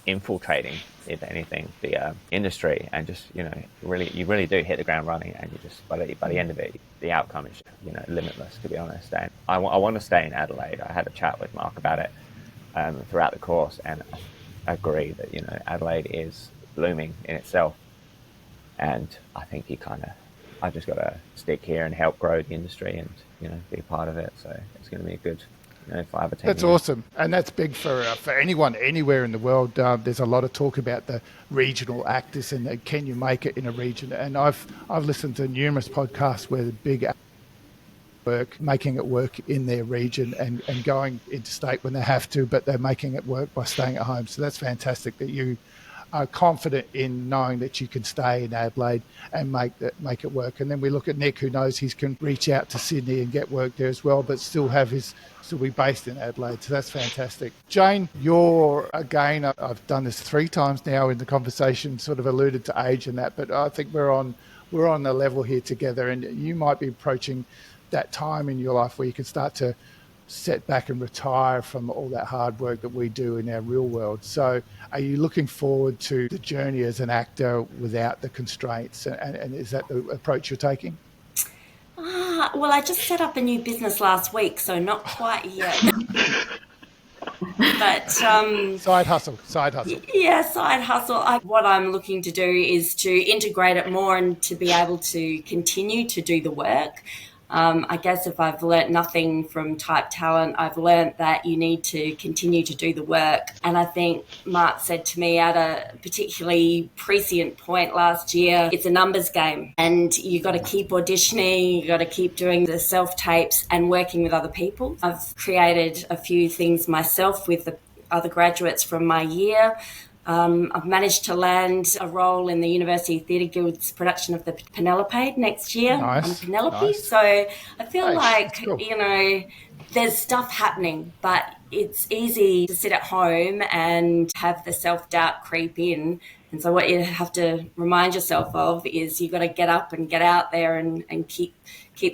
infiltrating, if anything, the industry, and just you really do hit the ground running, and you just by the end of it, the outcome is limitless, to be honest. And I want to stay in Adelaide. I had a chat with Mark about it throughout the course, and I agree that Adelaide is blooming in itself, and I think I just got to stick here and help grow the industry and be a part of it. So it's going to be a good 5 or 10 That's years. awesome, and that's big for anyone anywhere in the world. There's a lot of talk about the regional actors and can you make it in a region. And I've listened to numerous podcasts where the big work, making it work in their region and going interstate when they have to, but they're making it work by staying at home. So that's fantastic that you are confident in knowing that you can stay in Adelaide and make it work. And then we look at Nick, who knows he can reach out to Sydney and get work there as well, but still be based in Adelaide. So that's fantastic. Jane, I've done this 3 times now in the conversation, sort of alluded to age and that, but I think we're on the level here together, and you might be approaching that time in your life where you can start to set back and retire from all that hard work that we do in our real world. So are you looking forward to the journey as an actor without the constraints, and is that the approach you're taking? Well, I just set up a new business last week, so not quite yet. But Side hustle. Yeah, side hustle. What I'm looking to do is to integrate it more and to be able to continue to do the work. I guess if I've learnt nothing from Type Talent, I've learnt that you need to continue to do the work. And I think Mark said to me at a particularly prescient point last year, it's a numbers game, and you got to keep auditioning, you got to keep doing the self-tapes and working with other people. I've created a few things myself with the other graduates from my year. I've managed to land a role in the University Theatre Guild's production of the Penelope next year. Nice, I'm Penelope. nice. So I feel Nice, that's cool. there's stuff happening, but it's easy to sit at home and have the self-doubt creep in. And so what you have to remind yourself of is you've got to get up and get out there and keep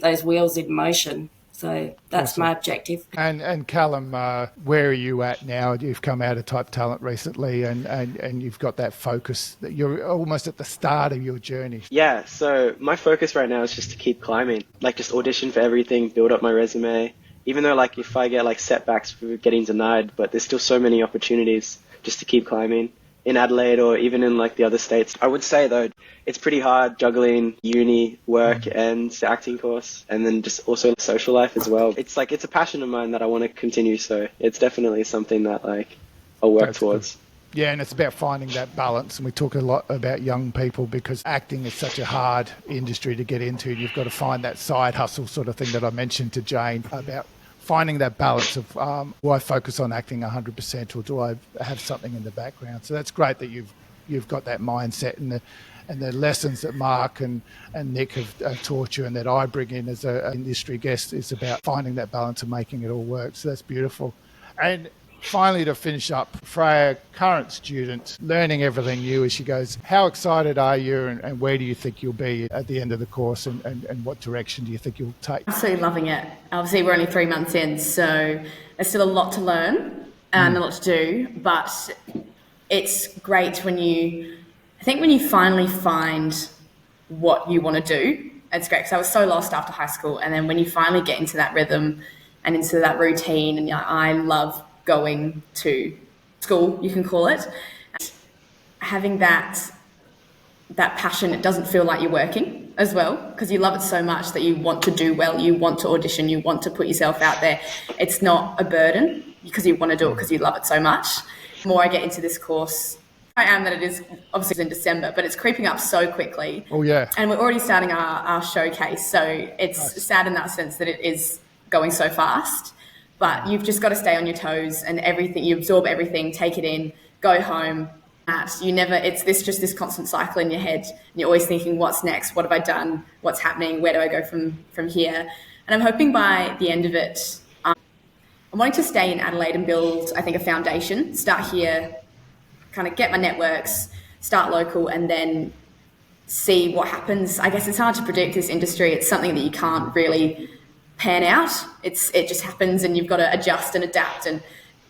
those wheels in motion. So that's Awesome. my objective. And Callum, where are you at now? You've come out of Type Talent recently, and you've got that focus that you're almost at the start of your journey. Yeah, so my focus right now is just to keep climbing, just audition for everything, build up my resume. Even though if I get setbacks for getting denied, but there's still so many opportunities just to keep climbing in Adelaide or even in the other states. I would say though, it's pretty hard juggling uni work and the acting course, and then just also social life as well. It's it's a passion of mine that I want to continue, so it's definitely something that I'll work That's towards. Good. Yeah, and it's about finding that balance. And we talk a lot about young people because acting is such a hard industry to get into. You've got to find that side hustle sort of thing that I mentioned to Jane about finding that balance of do I focus on acting 100% or do I have something in the background? So that's great that you've got that mindset and the lessons that Mark and Nick have taught you and that I bring in as an industry guest is about finding that balance and making it all work. So that's beautiful. And finally, to finish up, Freya, current student, learning everything new as she goes, how excited are you and where do you think you'll be at the end of the course and what direction do you think you'll take? Absolutely loving it. Obviously, we're only 3 months in, so there's still a lot to learn and a lot to do, but it's great when you finally find what you want to do. It's great because I was so lost after high school, and then when you finally get into that rhythm and into that routine, and I love going to school, you can call it, having that passion, it doesn't feel like you're working as well, because you love it so much that you want to do well, you want to audition, you want to put yourself out there. It's not a burden because you want to do it because you love it so much. The more I get into this course, I am that it is obviously in December, but it's creeping up so quickly. Oh, yeah. And we're already starting our showcase, so it's sad in that sense that it is going so fast. But you've just got to stay on your toes and everything. You absorb everything, take it in, go home. It's this constant cycle in your head. And you're always thinking, what's next? What have I done? What's happening? Where do I go from here? And I'm hoping by the end of it, I'm wanting to stay in Adelaide and build, I think, a foundation, start here, kind of get my networks, start local, and then see what happens. I guess it's hard to predict this industry. It's something that you can't really pan out. It just happens, and you've got to adjust and adapt and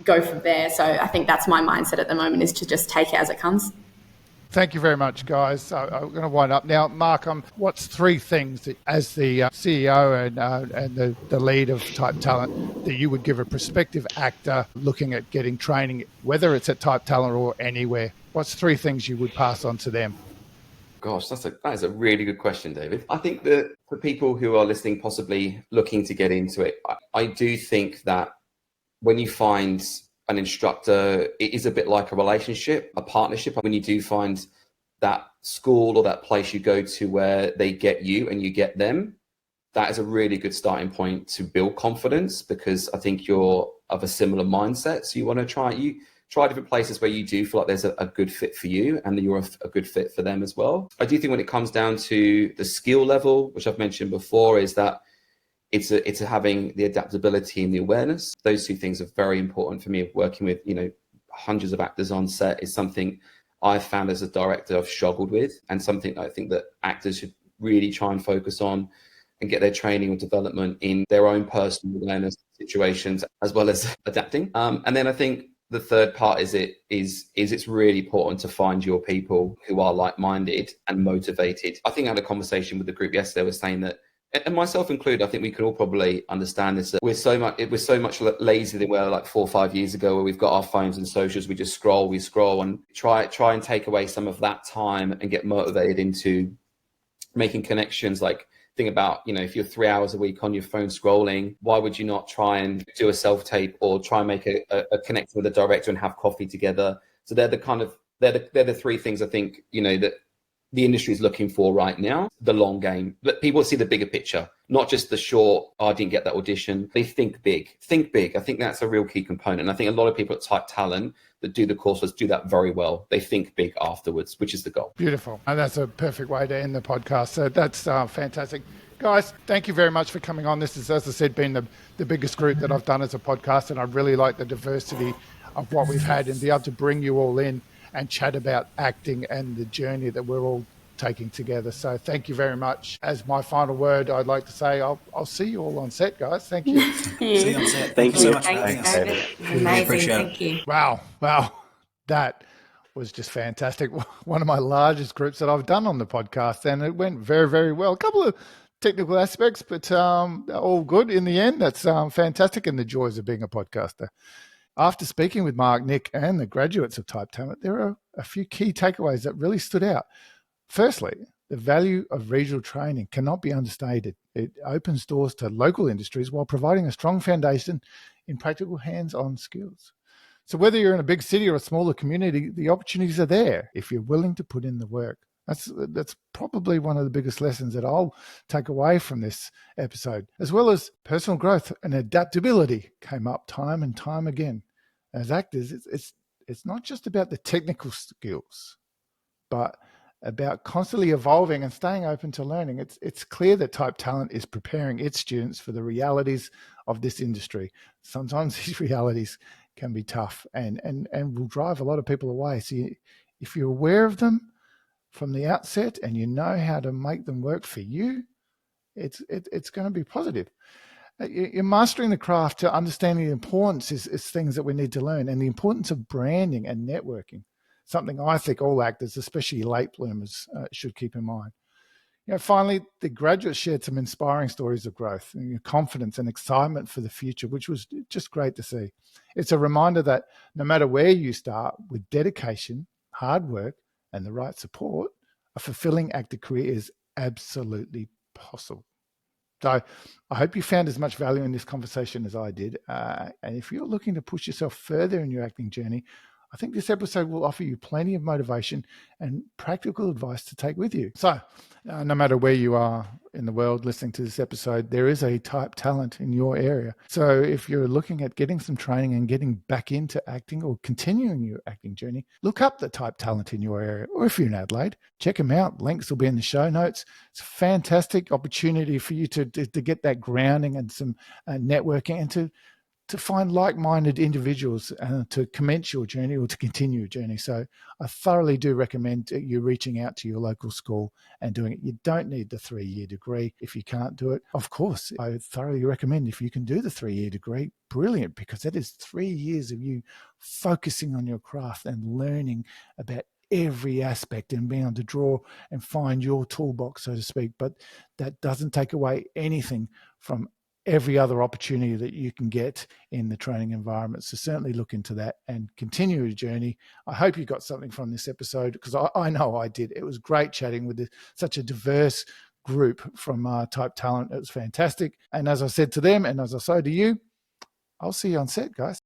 go from there. So I think that's my mindset at the moment, is to just take it as it comes. Thank you very much, guys. So I'm going to wind up now. Mark, what's 3 things that, as the CEO and the lead of Type Talent, that you would give a prospective actor looking at getting training, whether it's at Type Talent or anywhere? What's 3 things you would pass on to them? Gosh, that is a really good question, David. I think that for people who are listening, possibly looking to get into it, I do think that when you find an instructor, it is a bit like a relationship, a partnership. When you do find that school or that place you go to where they get you and you get them, that is a really good starting point to build confidence, because I think you're of a similar mindset. So you want to try different places where you do feel like there's a good fit for you and that you're a good fit for them as well. I do think when it comes down to the skill level, which I've mentioned before, is that it's having the adaptability and the awareness. Those 2 things are very important for me. Working with, hundreds of actors on set is something I've found as a director I've struggled with, and something I think that actors should really try and focus on and get their training or development in their own personal awareness situations, as well as adapting. And then I think the third part is it's really important to find your people who are like-minded and motivated. I think I had a conversation with the group yesterday. I was saying that, and myself included, I think we can all probably understand this, that we're so much lazier than we were like 4 or 5 years ago, where we've got our phones and socials, we scroll and try and take away some of that time and get motivated into making connections. Like, think about, if you're 3 hours a week on your phone scrolling, why would you not try and do a self-tape or try and make a connection with a director and have coffee together? So they're the 3 things I think, that the industry is looking for right now. The long game. But people see the bigger picture, not just the short, I didn't get that audition. They think big. I think that's a real key component. And I think a lot of people at Type Talent that do the courses do that very well. They think big afterwards, which is the goal. Beautiful. And that's a perfect way to end the podcast. So that's fantastic. Guys, thank you very much for coming on. This has, as I said, been the biggest group that I've done as a podcast, and I really like the diversity of what we've had and be able to bring you all in and chat about acting and the journey that we're all taking together. So thank you very much. As my final word, I'd like to say I'll see you all on set, guys. Thank you. See you on set. Thank you so much. Thanks, David. Amazing. Thank you. Wow. That was just fantastic. One of my largest groups that I've done on the podcast, and it went very, very well. A couple of technical aspects, but all good in the end. That's fantastic, and the joys of being a podcaster. After speaking with Mark, Nick, and the graduates of Type Talent, there are a few key takeaways that really stood out. Firstly, the value of regional training cannot be understated. It opens doors to local industries while providing a strong foundation in practical hands-on skills. So whether you're in a big city or a smaller community, the opportunities are there if you're willing to put in the work. That's probably one of the biggest lessons that I'll take away from this episode, as well as personal growth and adaptability came up time and time again. As actors, it's not just about the technical skills, but about constantly evolving and staying open to learning. It's clear that Type Talent is preparing its students for the realities of this industry. Sometimes these realities can be tough and will drive a lot of people away. So if you're aware of them from the outset and you know how to make them work for you, it's going to be positive. You're mastering the craft to understanding the importance is things that we need to learn, and the importance of branding and networking, something I think all actors, especially late bloomers, should keep in mind. Finally, the graduates shared some inspiring stories of growth and confidence and excitement for the future, which was just great to see. It's a reminder that no matter where you start, with dedication, hard work, and the right support, a fulfilling actor career is absolutely possible. So I hope you found as much value in this conversation as I did. And if you're looking to push yourself further in your acting journey, I think this episode will offer you plenty of motivation and practical advice to take with you. So no matter where you are in the world listening to this episode, there is a Type Talent in your area. So if you're looking at getting some training and getting back into acting or continuing your acting journey, look up the Type Talent in your area. Or if you're in Adelaide, check them out. Links will be in the show notes. It's a fantastic opportunity for you to get that grounding and some networking and to find like-minded individuals to commence your journey or to continue your journey. So I thoroughly do recommend you reaching out to your local school and doing it. You don't need the 3-year degree if you can't do it. Of course, I thoroughly recommend if you can do the 3-year degree, brilliant, because that is 3 years of you focusing on your craft and learning about every aspect and being able to draw and find your toolbox, so to speak. But that doesn't take away anything from every other opportunity that you can get in the training environment. So certainly look into that and continue your journey. I hope you got something from this episode, because I know I did. It was great chatting with such a diverse group from Type Talent. It was fantastic. And as I said to them, and as I say to you, I'll see you on set, guys.